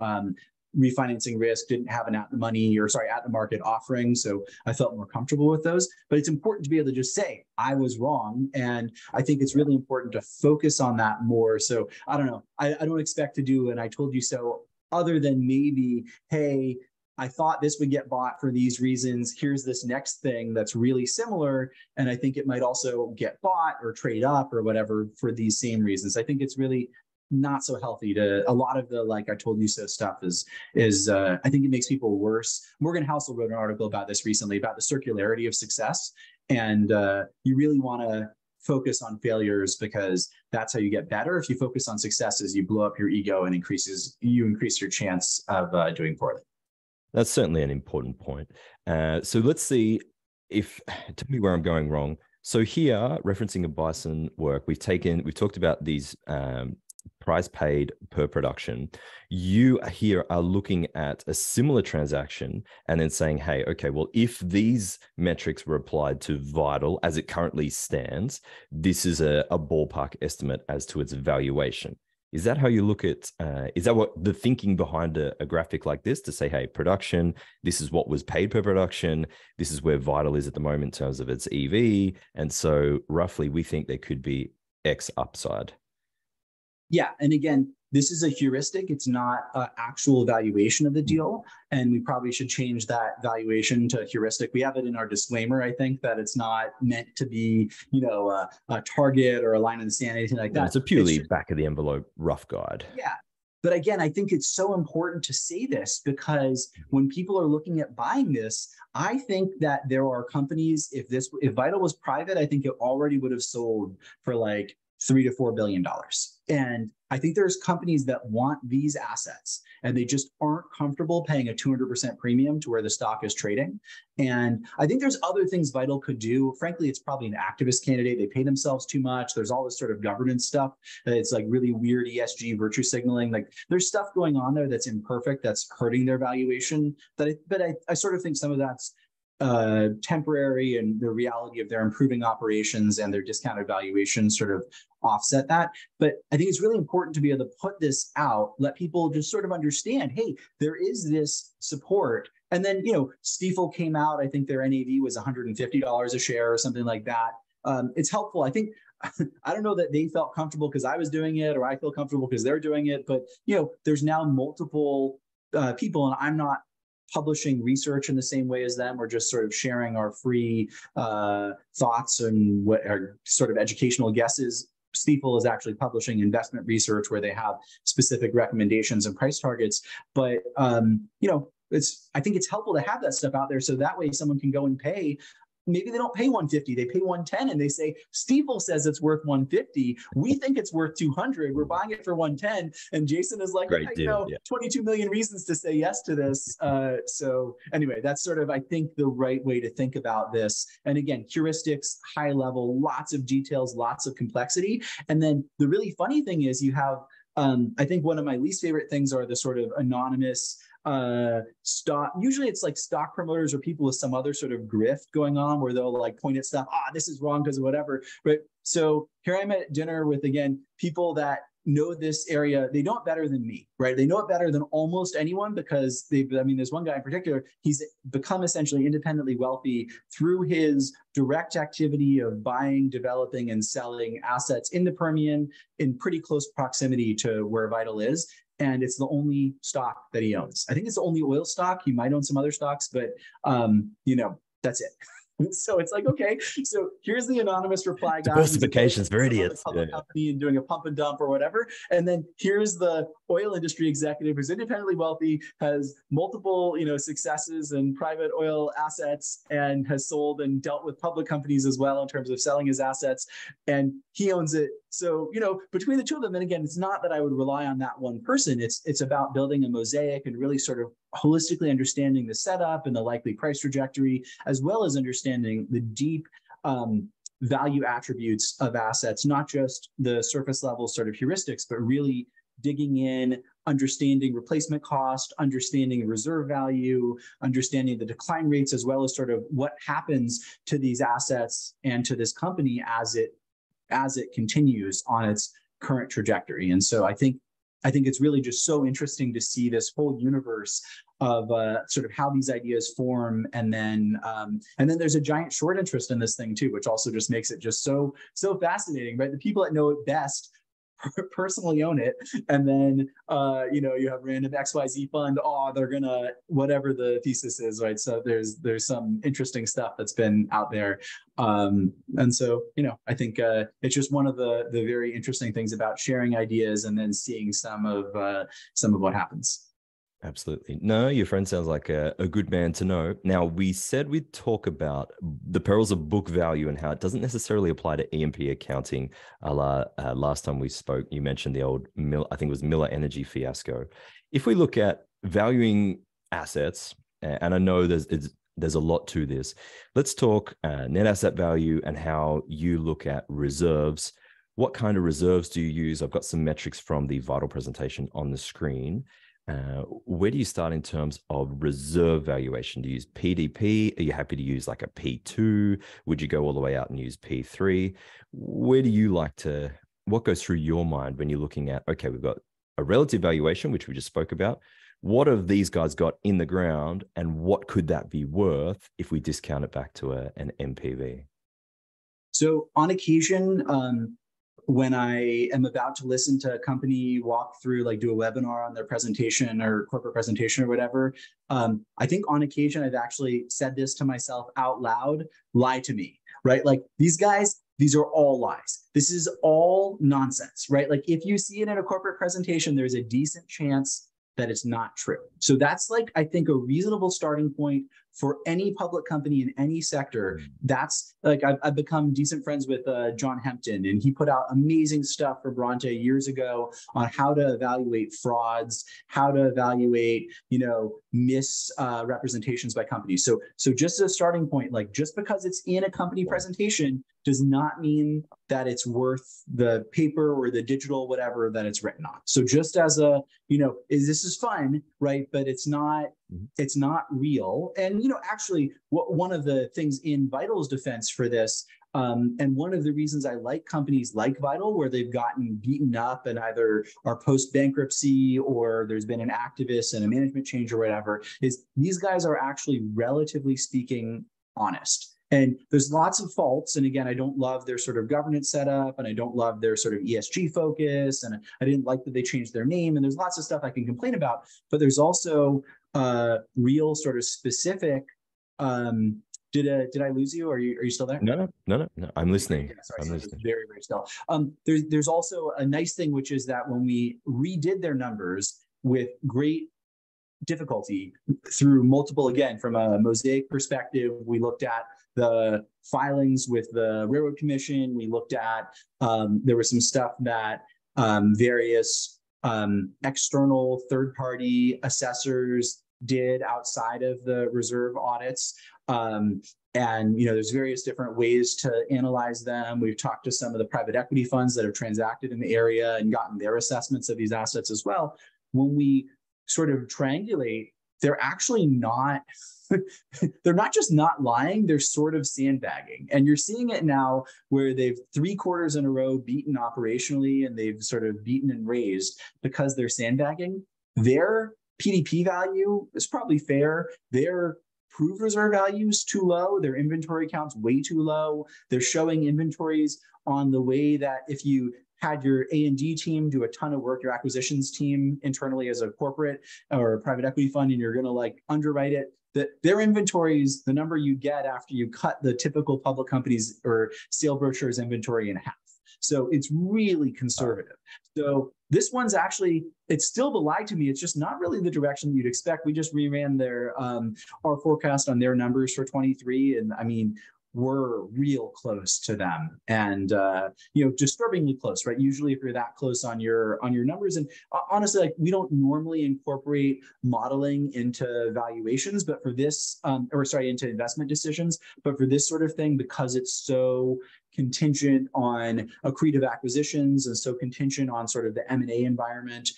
Speaker 2: refinancing risk, didn't have an at the market offering. So I felt more comfortable with those. But it's important to be able to just say, I was wrong. And I think it's really important to focus on that more. So I don't know. I don't expect to do an I told you so, other than maybe, hey, I thought this would get bought for these reasons. Here's this next thing that's really similar. And I think it might also get bought or trade up or whatever for these same reasons. I think it's really not so healthy to a lot of the like I told you so stuff is I think it makes people worse. Morgan Housel wrote an article about this recently about the circularity of success, and you really want to focus on failures because that's how you get better. If you focus on successes, you blow up your ego and increase your chance of doing poorly.
Speaker 1: That's certainly an important point. So let's see tell me where I'm going wrong. So here, referencing a Bison work, we've talked about these price paid per production. You here are looking at a similar transaction and then saying, hey, okay, well, if these metrics were applied to Vital as it currently stands, this is a ballpark estimate as to its valuation. Is that how you look at, is that what the thinking behind a graphic like this to say, hey, production, this is what was paid per production, this is where Vital is at the moment in terms of its EV, and so roughly we think there could be X upside?
Speaker 2: Yeah. And again, this is a heuristic. It's not an actual valuation of the deal. And we probably should change that valuation to heuristic. We have it in our disclaimer, I think, that it's not meant to be, a target or a line in the sand, anything like that.
Speaker 1: It's a purely back of the envelope rough guide.
Speaker 2: Yeah. But again, I think it's so important to say this because when people are looking at buying this, I think that there are companies, if Vital was private, I think it already would have sold for like $3 to $4 billion. And I think there's companies that want these assets and they just aren't comfortable paying a 200% premium to where the stock is trading. And I think there's other things Vital could do. Frankly, it's probably an activist candidate. They pay themselves too much. There's all this sort of governance stuff. It's like really weird ESG virtue signaling. Like there's stuff going on there that's imperfect, that's hurting their valuation. But I sort of think some of that's temporary, and the reality of their improving operations and their discounted valuation sort of offset that. But I think it's really important to be able to put this out, let people just sort of understand, hey, there is this support. And then, Stifel came out, I think their NAV was $150 a share or something like that. It's helpful. I think, I don't know that they felt comfortable because I was doing it, or I feel comfortable because they're doing it, but, there's now multiple people, and I'm not publishing research in the same way as them. We're just sort of sharing our free thoughts and what are sort of educational guesses. Stifel is actually publishing investment research where they have specific recommendations and price targets. But, I think it's helpful to have that stuff out there so that way someone can go and pay. Maybe they don't pay 150, they pay 110, and they say, Stifel says it's worth 150. We think it's worth 200. We're buying it for 110. And Jason is like,
Speaker 1: Great deal.
Speaker 2: 22 million reasons to say yes to this. So anyway, that's sort of, I think, the right way to think about this. And again, heuristics, high level, lots of details, lots of complexity. And then the really funny thing is you have, I think one of my least favorite things are the sort of anonymous stock. Usually it's like stock promoters or people with some other sort of grift going on where they'll like point at stuff, this is wrong because of whatever. Right. So here I'm at dinner with, again, people that know this area. They know it better than me, right? They know it better than almost anyone because there's one guy in particular, he's become essentially independently wealthy through his direct activity of buying, developing, and selling assets in the Permian in pretty close proximity to where Vital is. And it's the only stock that he owns. I think it's the only oil stock. He might own some other stocks, but that's it. So it's like, okay, so here's the anonymous reply guy.
Speaker 1: Diversifications for idiots.
Speaker 2: Company and doing a pump and dump or whatever. And then here's the oil industry executive who's independently wealthy, has multiple, successes in private oil assets, and has sold and dealt with public companies as well in terms of selling his assets. And he owns it So, between the two of them, and again, it's not that I would rely on that one person. It's about building a mosaic and really sort of holistically understanding the setup and the likely price trajectory, as well as understanding the deep value attributes of assets, not just the surface level sort of heuristics, but really digging in, understanding replacement cost, understanding reserve value, understanding the decline rates, as well as sort of what happens to these assets and to this company as it continues on its current trajectory. And so I think it's really just so interesting to see this whole universe of sort of how these ideas form, and then there's a giant short interest in this thing too, which also just makes it just so fascinating, right? The people that know it best personally own it, and then you have random XYZ fund, they're gonna, whatever the thesis is, right? So there's some interesting stuff that's been out there, and so I think it's just one of the very interesting things about sharing ideas and then seeing some of what happens.
Speaker 1: Absolutely. No, your friend sounds like a good man to know. Now, we said we'd talk about the perils of book value and how it doesn't necessarily apply to E&P accounting. Last time we spoke, you mentioned the old, I think it was Miller Energy fiasco. If we look at valuing assets, and I know there's a lot to this, let's talk net asset value and how you look at reserves. What kind of reserves do you use? I've got some metrics from the Vital presentation on the screen. Where do you start in terms of reserve valuation? Do you use PDP? Are you happy to use like a P2? Would you go all the way out and use P3? Where do you what goes through your mind when you're looking at, okay, we've got a relative valuation, which we just spoke about. What have these guys got in the ground, and what could that be worth if we discount it back to an NPV?
Speaker 2: So on occasion, when I am about to listen to a company walk through, like do a webinar on their presentation or corporate presentation or whatever, I think on occasion I've actually said this to myself out loud: lie to me, right? Like, these guys, these are all lies. This is all nonsense, right? Like, if you see it in a corporate presentation, there's a decent chance that it's not true. So that's, like, I think, a reasonable starting point for any public company in any sector. That's like, I've become decent friends with John Hempton, and he put out amazing stuff for Bronte years ago on how to evaluate frauds, how to evaluate, misrepresentations by companies. So just as a starting point, like, just because it's in a company presentation does not mean that it's worth the paper or the digital whatever that it's written on. So just as a, this is fun, right? But it's not real. And, actually, one of the things in Vital's defense for this, and one of the reasons I like companies like Vital, where they've gotten beaten up and either are post-bankruptcy or there's been an activist and a management change or whatever, is these guys are actually, relatively speaking, honest. And there's lots of faults. And again, I don't love their sort of governance setup, and I don't love their sort of ESG focus. And I didn't like that they changed their name. And there's lots of stuff I can complain about. But there's also real sort of specific. Did I lose you? Are you still there?
Speaker 1: No. I'm listening.
Speaker 2: Yeah, sorry,
Speaker 1: I'm listening.
Speaker 2: Very, very still. There's also a nice thing, which is that when we redid their numbers with great difficulty through multiple, again, from a mosaic perspective, we looked at the filings with the Railroad Commission. We looked at, there was some stuff that various external third-party assessors did outside of the reserve audits. And, there's various different ways to analyze them. We've talked to some of the private equity funds that have transacted in the area and gotten their assessments of these assets as well. When we sort of triangulate, they're actually not, they're not just not lying, they're sort of sandbagging. And you're seeing it now where they've 3 quarters in a row beaten operationally, and they've sort of beaten and raised because they're sandbagging. Their PDP value is probably fair. Their proved reserve value is too low. Their inventory count's way too low. They're showing inventories on the way that if you had your A&D team do a ton of work, your acquisitions team internally as a corporate or a private equity fund, and you're going to like underwrite it, that their inventories, the number you get after you cut the typical public companies or sale brochures inventory in half. So it's really conservative. So this one's actually, it's still the lie to me. It's just not really the direction you'd expect. We just reran our forecast on their numbers for 23. And I mean, we're real close to them, and disturbingly close, right? Usually, if you're that close on your numbers, and honestly, like we don't normally incorporate modeling into valuations, but for this, into investment decisions, but for this sort of thing, because it's so contingent on accretive acquisitions and so contingent on sort of the M&A environment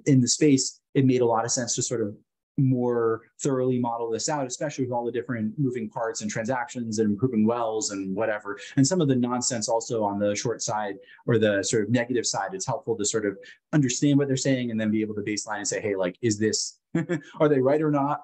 Speaker 2: in the space, it made a lot of sense to sort of more thoroughly model this out, especially with all the different moving parts and transactions and improving wells and whatever. And some of the nonsense also on the short side or the sort of negative side, it's helpful to sort of understand what they're saying and then be able to baseline and say, hey, like, is this, are they right or not?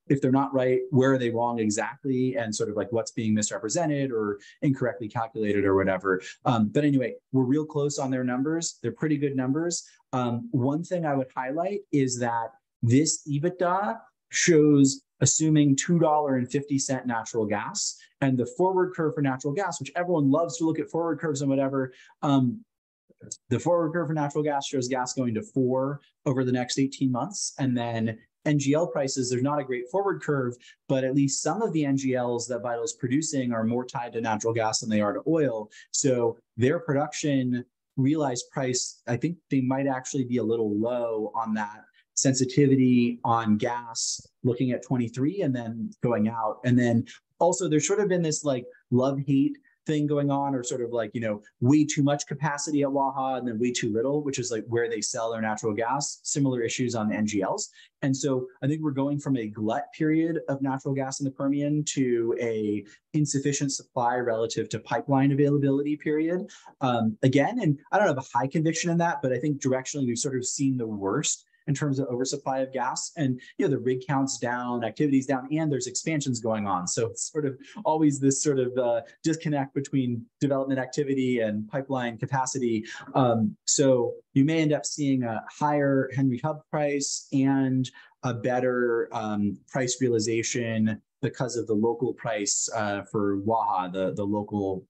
Speaker 2: If they're not right, where are they wrong exactly? And sort of like what's being misrepresented or incorrectly calculated or whatever. But anyway, we're real close on their numbers. They're pretty good numbers. One thing I would highlight is that this EBITDA shows assuming $2.50 natural gas, and the forward curve for natural gas, which everyone loves to look at forward curves and whatever. The forward curve for natural gas shows gas going to 4 over the next 18 months. And then NGL prices, there's not a great forward curve, but at least some of the NGLs that Vital is producing are more tied to natural gas than they are to oil. So their production realized price, I think they might actually be a little low on that sensitivity on gas looking at 23 and then going out. And then also there's sort of been this like love-hate thing going on, or sort of like, way too much capacity at Waha and then way too little, which is like where they sell their natural gas. Similar issues on the NGLs. And so I think we're going from a glut period of natural gas in the Permian to a insufficient supply relative to pipeline availability period. Again, and I don't have a high conviction in that, but I think directionally we've sort of seen the worst in terms of oversupply of gas. And the rig count's down, activity's down, and there's expansions going on. So it's sort of always this sort of disconnect between development activity and pipeline capacity. So you may end up seeing a higher Henry Hub price and a better price realization because of the local price for Waha, the local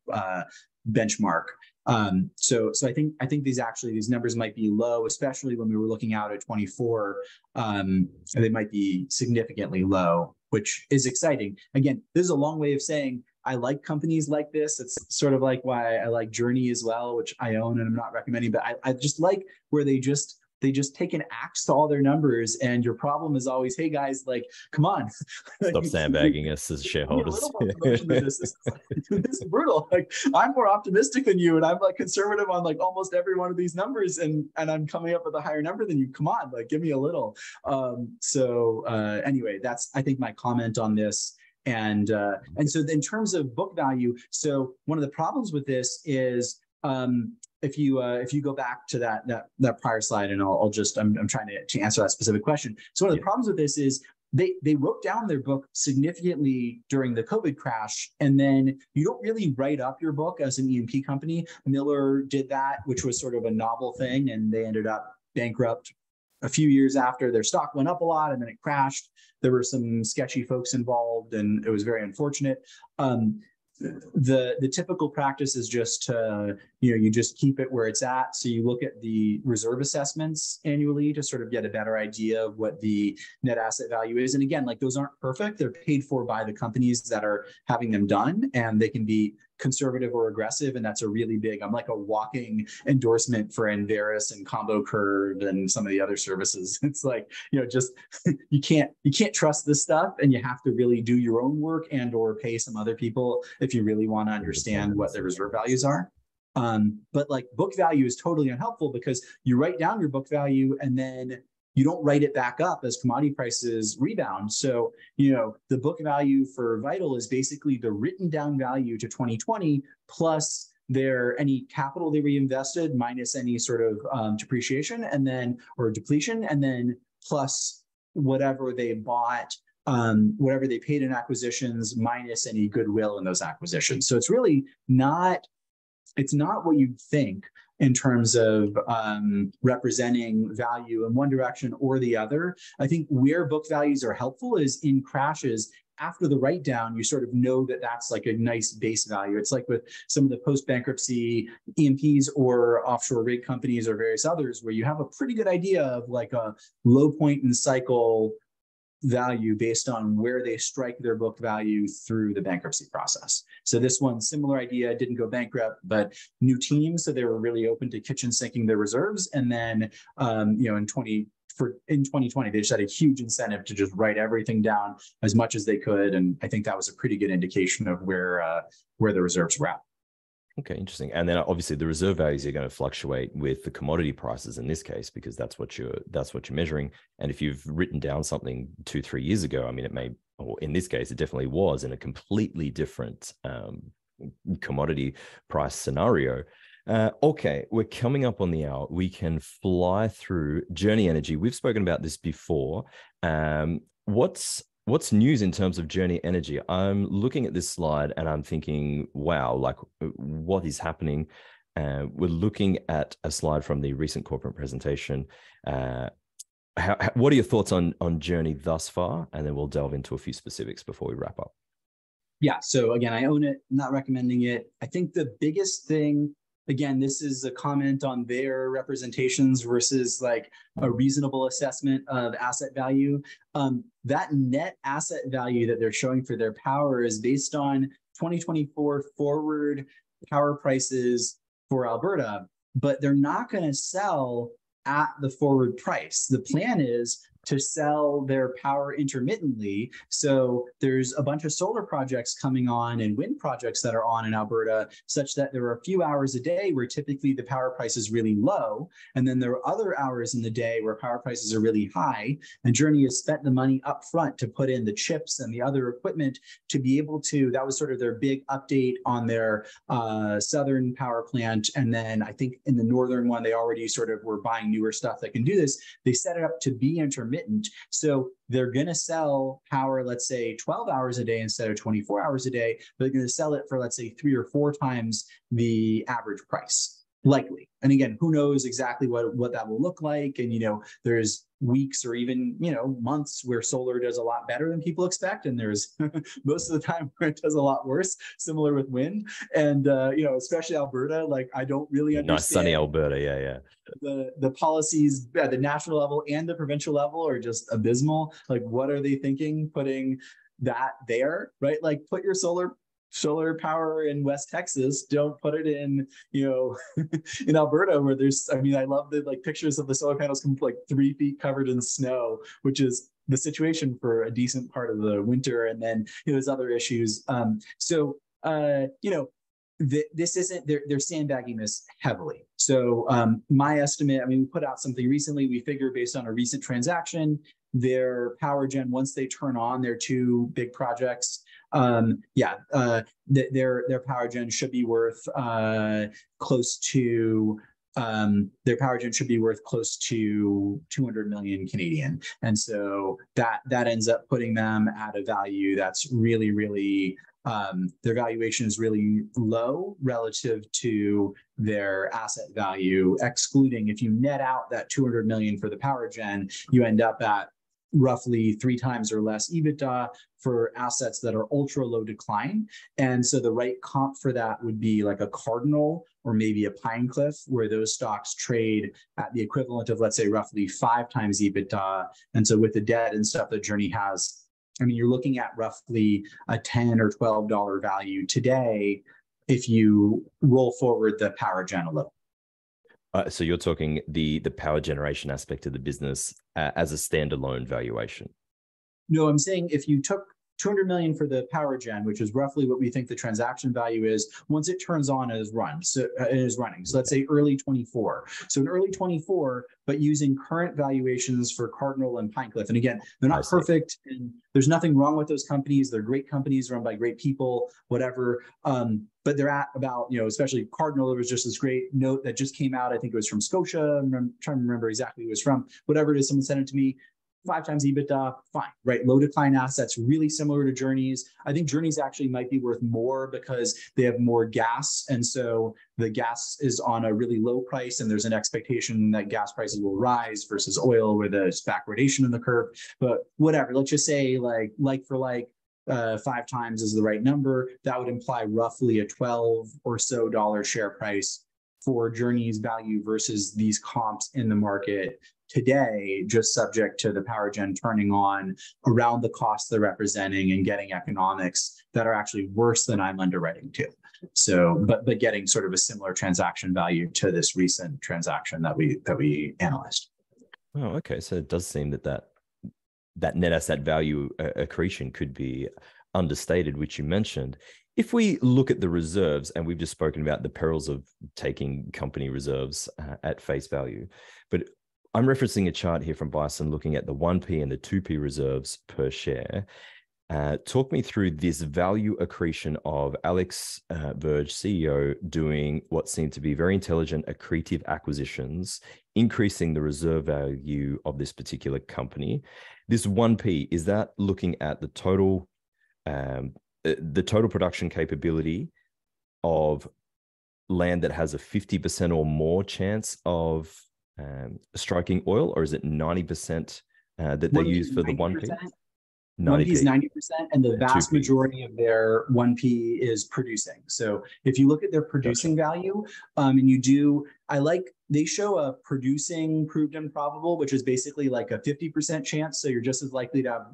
Speaker 2: benchmark. So I think these numbers might be low, especially when we were looking out at 24. They might be significantly low, which is exciting. Again, this is a long way of saying I like companies like this. It's sort of like why I like Journey as well, which I own and I'm not recommending, but I just like where they just take an axe to all their numbers, and your problem is always, hey guys, like, come on.
Speaker 1: Stop sandbagging us as shareholders.
Speaker 2: A little more promotion than this. This is brutal. Like, I'm more optimistic than you, and I'm like conservative on like almost every one of these numbers, and I'm coming up with a higher number than you. Come on, like, give me a little. Anyway, that's, I think, my comment on this. And so in terms of book value, so one of the problems with this is if you go back to that prior slide, and I'm trying to answer that specific question. So one of the problems with this is they wrote down their book significantly during the COVID crash, and then you don't really write up your book as an E&P company. Miller did that, which was sort of a novel thing, and they ended up bankrupt a few years after. Their stock went up a lot and then it crashed. There were some sketchy folks involved, and it was very unfortunate. The typical practice is just to, you just keep it where it's at. So you look at the reserve assessments annually to sort of get a better idea of what the net asset value is. And again, like, those aren't perfect. They're paid for by the companies that are having them done, and they can be conservative or aggressive. And that's a really big, I'm like a walking endorsement for Enverus and Combo Curve and some of the other services. It's like, just, you can't trust this stuff, and you have to really do your own work and or pay some other people if you really want to understand what the reserve values are. But like, book value is totally unhelpful because you write down your book value and then you don't write it back up as commodity prices rebound. So, the book value for Vital is basically the written down value to 2020 plus any capital they reinvested minus any sort of depreciation or depletion, and then plus whatever they bought, whatever they paid in acquisitions minus any goodwill in those acquisitions. So it's really not what you'd think in terms of representing value in one direction or the other. I think where book values are helpful is in crashes. After the write down, you sort of know that that's like a nice base value. It's like with some of the post-bankruptcy E&Ps or offshore rig companies or various others, where you have a pretty good idea of like a low point in the cycle, value based on where they strike their book value through the bankruptcy process. So this one, similar idea, didn't go bankrupt, but new team, so they were really open to kitchen sinking their reserves. And then, in 2020, they just had a huge incentive to just write everything down as much as they could, and I think that was a pretty good indication of where the reserves were at.
Speaker 1: Okay, interesting. And then obviously the reserve values are going to fluctuate with the commodity prices in this case, because that's what you're measuring. And if you've written down something 2-3 years ago, I mean, it may, or in this case, it definitely was in a completely different commodity price scenario. Okay, we're coming up on the hour. We can fly through Journey Energy. We've spoken about this before. What's news in terms of Journey Energy? I'm looking at this slide and I'm thinking, wow, like what is happening? We're looking at a slide from the recent corporate presentation. What are your thoughts on Journey thus far? And then we'll delve into a few specifics before we wrap up.
Speaker 2: Yeah, so again, I own it, not recommending it. I think the biggest thing, again, this is a comment on their representations versus like a reasonable assessment of asset value. That net asset value that they're showing for their power is based on 2024 forward power prices for Alberta, but they're not going to sell at the forward price. The plan is to sell their power intermittently. So there's a bunch of solar projects coming on and wind projects that are on in Alberta, such that there are a few hours a day where typically the power price is really low. And then there are other hours in the day where power prices are really high. And Journey has spent the money up front to put in the chips and the other equipment to be able to, that was sort of their big update on their southern power plant. And then I think in the northern one, they already sort of were buying newer stuff that can do this. They set it up to be intermittent. So they're going to sell power, let's say 12 hours a day instead of 24 hours a day, but they're going to sell it for, let's say, 3 or 4 times the average price, likely. And again, who knows exactly what that will look like. And, there's weeks or even, months where solar does a lot better than people expect. And there's most of the time where it does a lot worse, similar with wind. And, especially Alberta, like I don't really understand.
Speaker 1: Nice sunny Alberta. Yeah.
Speaker 2: The policies at the national level and the provincial level are just abysmal. Like, what are they thinking putting that there, right? Like put your solar power in West Texas. Don't put it in, in Alberta where there's, I love the like pictures of the solar panels come like 3 feet covered in snow, which is the situation for a decent part of the winter. And then there's other issues. This isn't, they're sandbagging this heavily. So my estimate, we put out something recently, we figure based on a recent transaction, their power gen, once they turn on their 2 big projects, their power gen should be worth close to their power gen should be worth close to 200 million Canadian. And so that ends up putting them at a value that's really, really, their valuation is really low relative to their asset value, excluding if you net out that 200 million for the power gen, you end up at roughly 3 times or less EBITDA for assets that are ultra low decline. And so the right comp for that would be like a Cardinal or maybe a Pine Cliff, where those stocks trade at the equivalent of, let's say, roughly 5 times EBITDA. And so with the debt and stuff that Journey has, you're looking at roughly a $10 or $12 value today if you roll forward the power gen a little.
Speaker 1: So you're talking the power generation aspect of the business as a standalone valuation?
Speaker 2: No, I'm saying if you took 200 million for the power gen, which is roughly what we think the transaction value is, once it turns on, it is running. So let's say early 24. So in early 24, but using current valuations for Cardinal and Pinecliff. And again, they're not perfect, and there's nothing wrong with those companies. They're great companies run by great people, whatever. But they're at about, especially Cardinal, there was just this great note that just came out. I think it was from Scotia. I'm trying to remember exactly who it was from. Whatever it is, someone sent it to me. 5 times EBITDA, fine, right? Low decline assets, really similar to Journey's. I think Journey's actually might be worth more because they have more gas. And so the gas is on a really low price, and there's an expectation that gas prices will rise versus oil where there's backwardation in the curve. But whatever, let's just say like for like, 5 times is the right number. That would imply roughly a $12 or so share price for Journey's value versus these comps in the market today, just subject to the power gen turning on around the cost they're representing and getting economics that are actually worse than I'm underwriting to. So, but getting sort of a similar transaction value to this recent transaction that we analyzed.
Speaker 1: Oh, okay. So it does seem that net asset value accretion could be understated, which you mentioned. If we look at the reserves, and we've just spoken about the perils of taking company reserves at face value, but I'm referencing a chart here from Bison looking at the 1p and the 2p reserves per share. Talk me through this value accretion of Alex Verge, CEO, doing what seemed to be very intelligent, accretive acquisitions, increasing the reserve value of this particular company. This 1p, is that looking at the total production capability of land that has a 50% or more chance of striking oil, or is it 90% that they use for the 1p?
Speaker 2: 1P is 90%, and the vast majority of their 1P is producing. So if you look at their producing value, and they show a producing proved and probable, which is basically like a 50% chance. So you're just as likely to have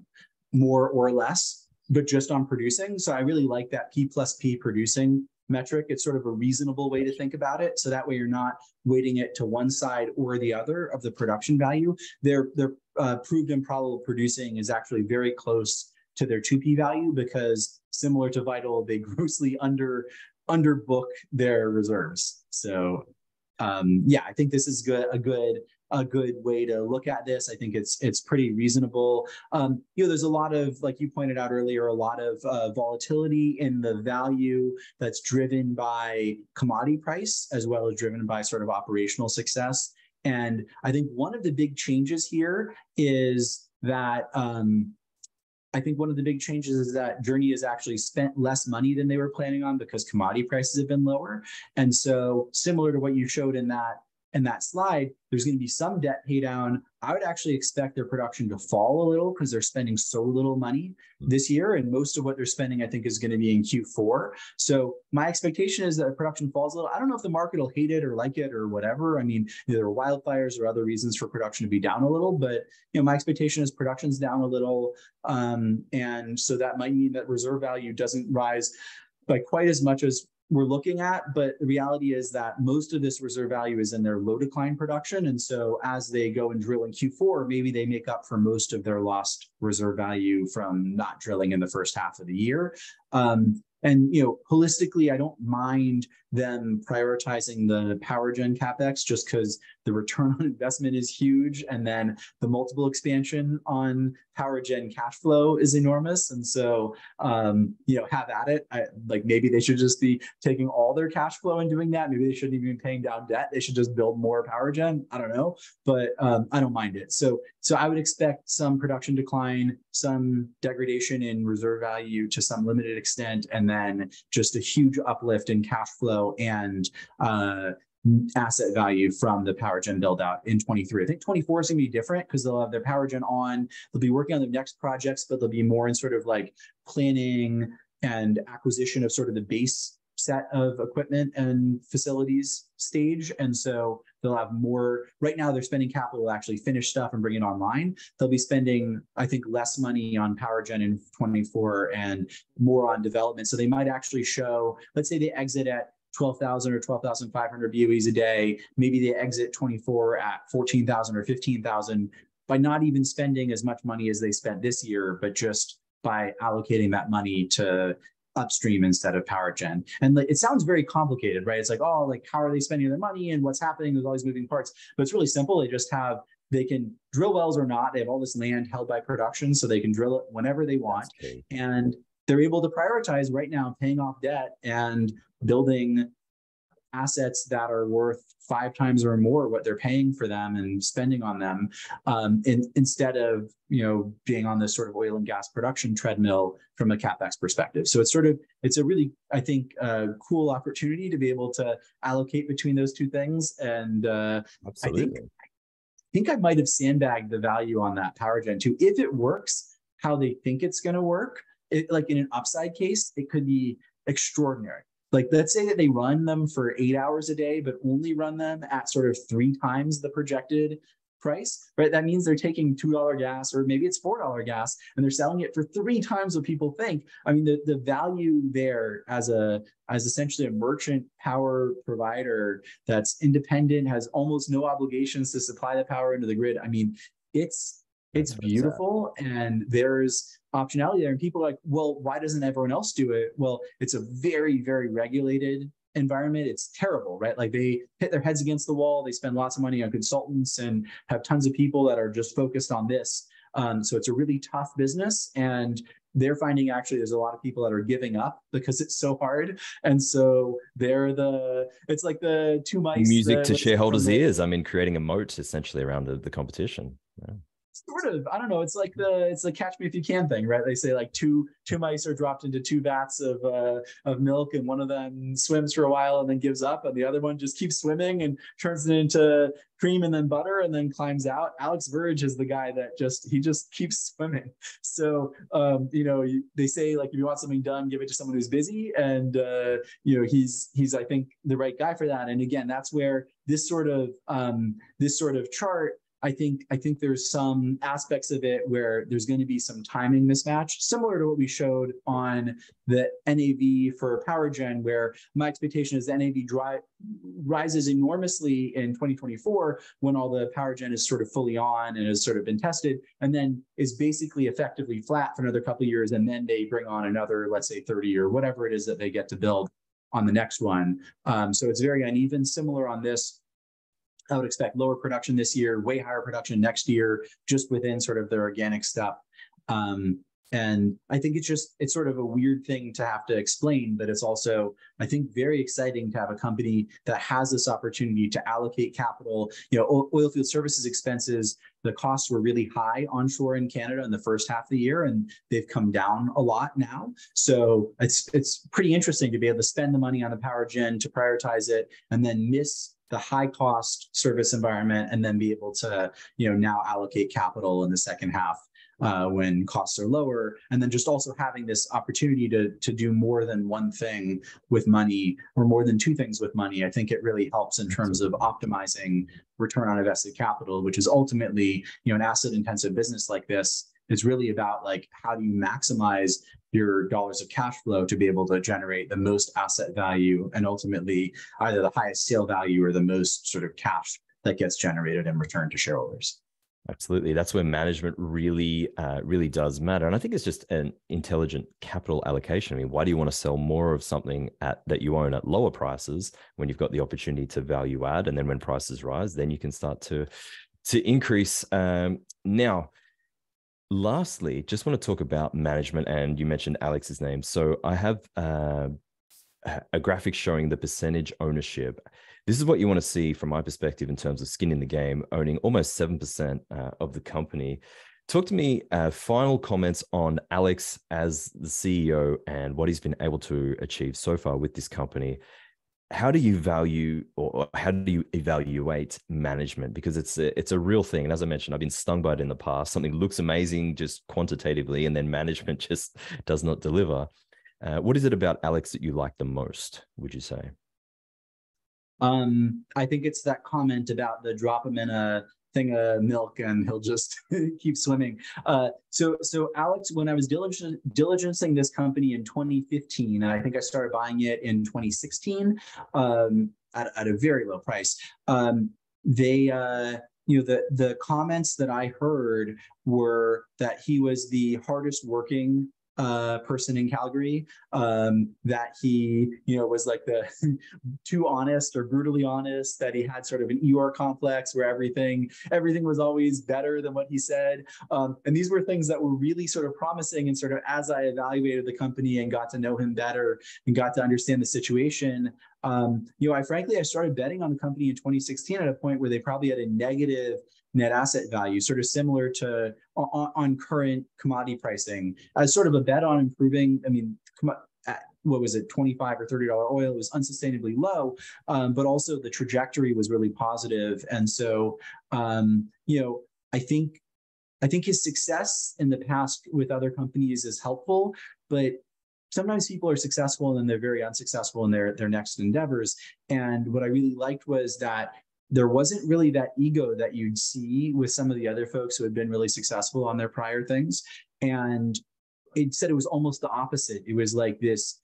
Speaker 2: more or less, but just on producing. So I really like that P plus P producing metric. It's sort of a reasonable way to think about it. So that way you're not weighting it to one side or the other of the production value. Their proved and probable producing is actually very close to their 2P value, because similar to Vital, they grossly underbook their reserves. So I think this is a good way to look at this. I think it's pretty reasonable. There's a lot of, like you pointed out earlier, a lot of volatility in the value that's driven by commodity price, as well as driven by sort of operational success. And I think one of the big changes here is that Journey has actually spent less money than they were planning on, because commodity prices have been lower. And so similar to what you showed in that slide, there's going to be some debt pay down. I would actually expect their production to fall a little, because they're spending so little money this year, and most of what they're spending, I think, is going to be in Q4. So my expectation is that production falls a little. I don't know if the market will hate it or like it or whatever. I mean, there are wildfires or other reasons for production to be down a little, but my expectation is production's down a little, and so that might mean that reserve value doesn't rise by quite as much as we're looking at. But the reality is that most of this reserve value is in their low decline production. And so as they go and drill in Q4, maybe they make up for most of their lost reserve value from not drilling in the first half of the year. And holistically, I don't mind them prioritizing the power gen capex, just because the return on investment is huge, and then the multiple expansion on power gen cash flow is enormous. And so, have at it. Maybe they should just be taking all their cash flow and doing that. Maybe they shouldn't even be paying down debt. They should just build more power gen. I don't know, but I don't mind it. So I would expect some production decline, some degradation in reserve value to some limited extent, and then just a huge uplift in cash flow and asset value from the power gen build out in 23. I think 24 is going to be different, because they'll have their power gen on, they'll be working on the next projects, but they'll be more in sort of like planning and acquisition of sort of the base set of equipment and facilities stage. And so they'll have more. Right now, they're spending capital to actually finish stuff and bring it online. They'll be spending, I think, less money on power gen in 24 and more on development. So they might actually show, let's say they exit at 12,000 or 12,500 BOEs a day. Maybe they exit 24 at 14,000 or 15,000 by not even spending as much money as they spent this year, but just by allocating that money to upstream instead of power gen. And it sounds very complicated, right? It's like, how are they spending their money and what's happening? There's all these moving parts, but it's really simple. They can drill wells or not. They have all this land held by production, so they can drill it whenever they want. And they're able to prioritize right now paying off debt and building assets that are worth 5 times or more what they're paying for them and spending on them, instead of being on this sort of oil and gas production treadmill from a capex perspective. So it's a really, I think, cool opportunity to be able to allocate between those two things. And
Speaker 1: Absolutely.
Speaker 2: I think I might have sandbagged the value on that power gen too. If it works how they think it's going to work, like in an upside case, it could be extraordinary. Like, let's say that they run them for 8 hours a day, but only run them at sort of 3 times the projected price, right? That means they're taking $2 gas, or maybe it's $4 gas, and they're selling it for 3 times what people think. I mean, the value there as essentially a merchant power provider that's independent, has almost no obligations to supply the power into the grid. I mean, it's beautiful, and there's optionality there. And people are like, well, why doesn't everyone else do it? Well, it's a very, very regulated environment. It's terrible, right? Like, they hit their heads against the wall. They spend lots of money on consultants and have tons of people that are just focused on this. So it's a really tough business, and they're finding actually there's a lot of people that are giving up because it's so hard. And so it's like the two mice.
Speaker 1: Music to shareholders' ears. I mean, creating a moat essentially around the competition. Yeah.
Speaker 2: Sort of, I don't know. It's like the catch me if you can thing, right? They say like two mice are dropped into 2 vats of milk, and one of them swims for a while and then gives up, and the other one just keeps swimming and turns it into cream and then butter and then climbs out. Alex Verge is the guy that just keeps swimming. So they say, like, if you want something done, give it to someone who's busy, and he's I think the right guy for that. And again, that's where this sort of chart, I think there's some aspects of it where there's going to be some timing mismatch, similar to what we showed on the NAV for power gen, where my expectation is the NAV rises enormously in 2024 when all the power gen is sort of fully on and has sort of been tested, and then is basically effectively flat for another couple of years, and then they bring on another, let's say 30 or whatever it is that they get to build on the next one. So it's very uneven. Similar on this, I would expect lower production this year, way higher production next year, just within sort of their organic stuff. And I think it's sort of a weird thing to have to explain, but it's also, I think, very exciting to have a company that has this opportunity to allocate capital. Oilfield services expenses, the costs were really high onshore in Canada in the first half of the year, and they've come down a lot now. So it's pretty interesting to be able to spend the money on the power gen, to prioritize it, and then miss the high cost service environment, and then be able to, now allocate capital in the second half when costs are lower. And then just also having this opportunity to do more than one thing with money, or more than 2 things with money. I think it really helps in terms of optimizing return on invested capital, which is ultimately, an asset intensive business like this. It's really about, like, how do you maximize your dollars of cash flow to be able to generate the most asset value, and ultimately either the highest sale value or the most sort of cash that gets generated in return to shareholders.
Speaker 1: Absolutely. That's where management really does matter. And I think it's just an intelligent capital allocation. I mean, why do you want to sell more of something that you own at lower prices when you've got the opportunity to value add? And then when prices rise, then you can start to increase. Now, lastly, just want to talk about management, and you mentioned Alex's name. So I have a graphic showing the percentage ownership. This is what you want to see from my perspective in terms of skin in the game, owning almost 7% of the company. Talk to me, final comments on Alex as the CEO and what he's been able to achieve so far with this company. How do you value, or how do you evaluate management? Because it's a real thing. And as I mentioned, I've been stung by it in the past. Something looks amazing just quantitatively, and then management just does not deliver. What is it about Alex that you like the most, would you say?
Speaker 2: I think it's that comment about the drop him in a thing of milk and he'll just keep swimming. So Alex, when I was diligencing this company in 2015, and I think I started buying it in 2016 at a very low price, the comments that I heard were that he was the hardest working person in Calgary, that he, was like the too honest or brutally honest, that he had sort of an Eeyore complex where everything was always better than what he said. And these were things that were really sort of promising. And sort of as I evaluated the company and got to know him better and got to understand the situation, I started betting on the company in 2016 at a point where they probably had a negative net asset value, sort of similar to on current commodity pricing, as sort of a bet on improving. I mean, what was it, $25 or $30 oil was unsustainably low, but also the trajectory was really positive. And so, I think his success in the past with other companies is helpful, but sometimes people are successful and then they're very unsuccessful in their next endeavors. And what I really liked was that there wasn't really that ego that you'd see with some of the other folks who had been really successful on their prior things. And it said it was almost the opposite. It was like this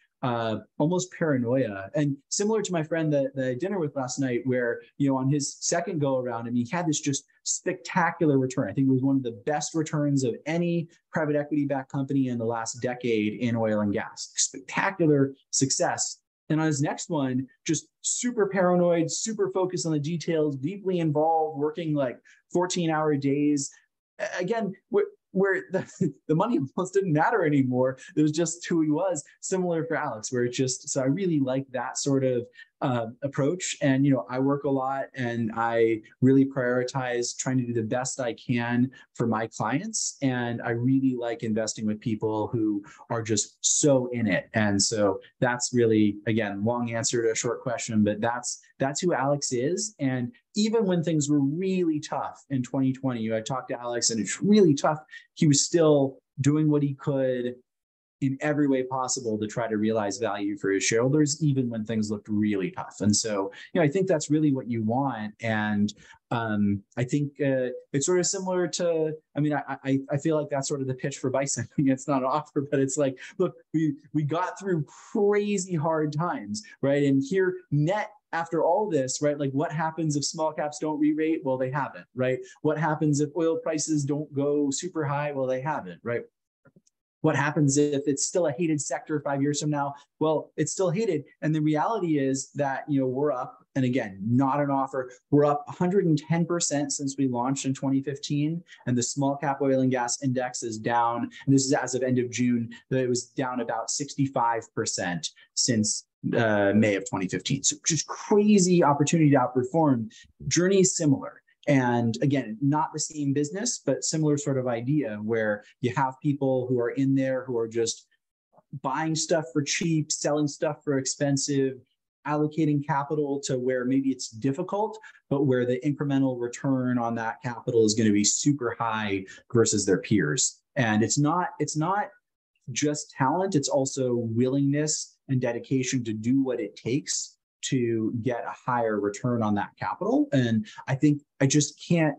Speaker 2: almost paranoia, and similar to my friend that I had dinner with last night, where, you know, on his second go around, I mean, he had this just spectacular return. I think it was one of the best returns of any private equity backed company in the last decade in oil and gas. Spectacular success. And on his next one, just super paranoid, super focused on the details, deeply involved, working like 14-hour days. Again, where the money almost didn't matter anymore. It was just who he was. Similar for Alex, where it's just, so I really like that sort of approach. And, you know, I work a lot and I really prioritize trying to do the best I can for my clients. And I really like investing with people who are just so in it. And so that's really, again, long answer to a short question, but that's who Alex is. And even when things were really tough in 2020, I talked to Alex and it's really tough. He was still doing what he could in every way possible to try to realize value for his shareholders, even when things looked really tough. And so, you know, I think that's really what you want. And I think it's sort of similar to, I mean, I feel like that's sort of the pitch for Bison. It's not an offer, but it's like, look, we got through crazy hard times, right? And here, net after all this, right? Like, what happens if small caps don't re-rate? Well, they haven't, right? What happens if oil prices don't go super high? Well, they haven't, right? What happens if it's still a hated sector 5 years from now? Well, it's still hated. And the reality is that, you know, we're up, and again, not an offer, we're up 110% since we launched in 2015. And the small cap oil and gas index is down, and this is as of end of June, it was down about 65% since May of 2015. So just crazy opportunity to outperform. Journey is similar. And again, not the same business, but similar sort of idea where you have people who are in there who are just buying stuff for cheap, selling stuff for expensive, allocating capital to where maybe it's difficult, but where the incremental return on that capital is going to be super high versus their peers. And it's not just talent, it's also willingness and dedication to do what it takes to get a higher return on that capital. And I think I just can't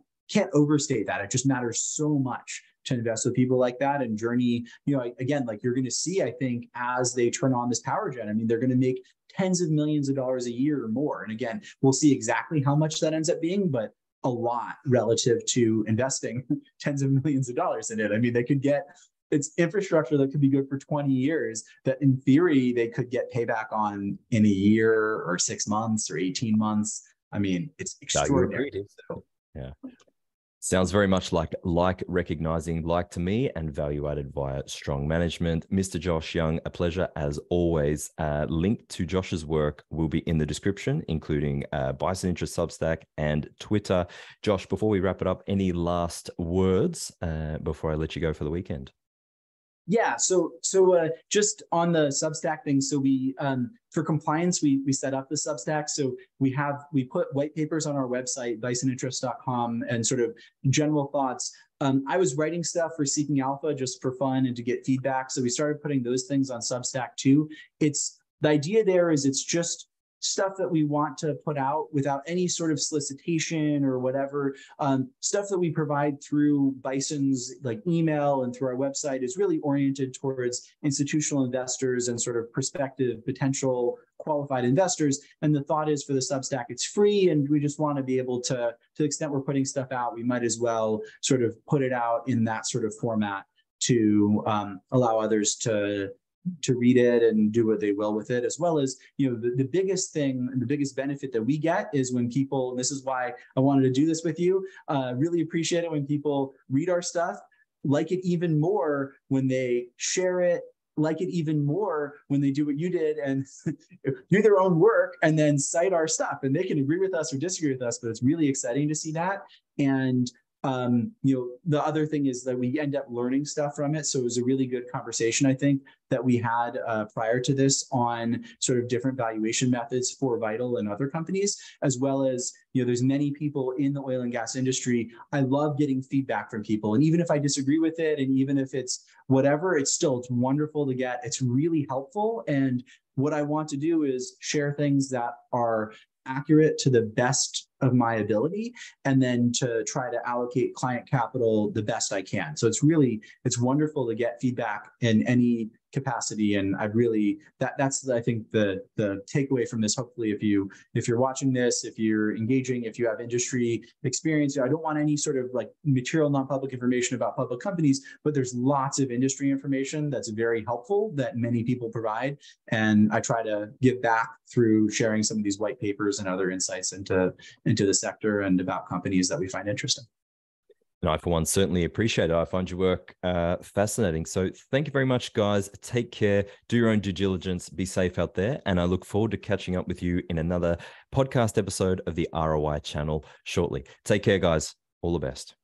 Speaker 2: overstate that. It just matters so much to invest with people like that. And Journey, you know, again, like you're going to see, I think, as they turn on this power gen, I mean, they're going to make tens of millions of dollars a year or more. And again, we'll see exactly how much that ends up being, but a lot relative to investing tens of millions of dollars in it. I mean, they could get, it's infrastructure that could be good for 20 years that in theory they could get payback on in a year or 6 months or 18 months. I mean, it's extraordinary. So,
Speaker 1: yeah. Sounds very much like recognizing like to me and value added via strong management. Mr. Josh Young, a pleasure as always. Link to Josh's work will be in the description, including Bison Interest Substack and Twitter. Josh, before we wrap it up, any last words before I let you go for the weekend?
Speaker 2: Yeah, so just on the Substack thing, so we for compliance we set up the Substack. So we put white papers on our website, bisoninterest.com, and sort of general thoughts. I was writing stuff for Seeking Alpha just for fun and to get feedback. So we started putting those things on Substack too. It's the idea there is it's just stuff that we want to put out without any sort of solicitation or whatever. Stuff that we provide through Bison's like email and through our website is really oriented towards institutional investors and sort of prospective potential qualified investors. And the thought is for the Substack, it's free, and we just want to be able to the extent we're putting stuff out, we might as well sort of put it out in that sort of format to allow others to read it and do what they will with it, as well as, you know, the biggest thing and the biggest benefit that we get is when people, and this is why I wanted to do this with you, really appreciate it when people read our stuff, like it even more when they share it, like it even more when they do what you did and do their own work and then cite our stuff. And they can agree with us or disagree with us, but it's really exciting to see that. And you know, the other thing is that we end up learning stuff from it. So it was a really good conversation, I think, that we had prior to this on sort of different valuation methods for Vital and other companies, as well as, you know, there's many people in the oil and gas industry. I love getting feedback from people. And even if I disagree with it, and even if it's whatever, it's wonderful to get. It's really helpful. And what I want to do is share things that are accurate to the best of my ability, and then to try to allocate client capital the best I can. So it's wonderful to get feedback in any capacity. And that's I think the takeaway from this. Hopefully, if you're watching this, if you're engaging, if you have industry experience, I don't want any sort of like material non-public information about public companies, but there's lots of industry information that's very helpful that many people provide. And I try to give back through sharing some of these white papers and other insights into the sector and about companies that we find interesting.
Speaker 1: And I, for one, certainly appreciate it. I find your work fascinating. So thank you very much, guys. Take care. Do your own due diligence. Be safe out there. And I look forward to catching up with you in another podcast episode of the ROI channel shortly. Take care, guys. All the best.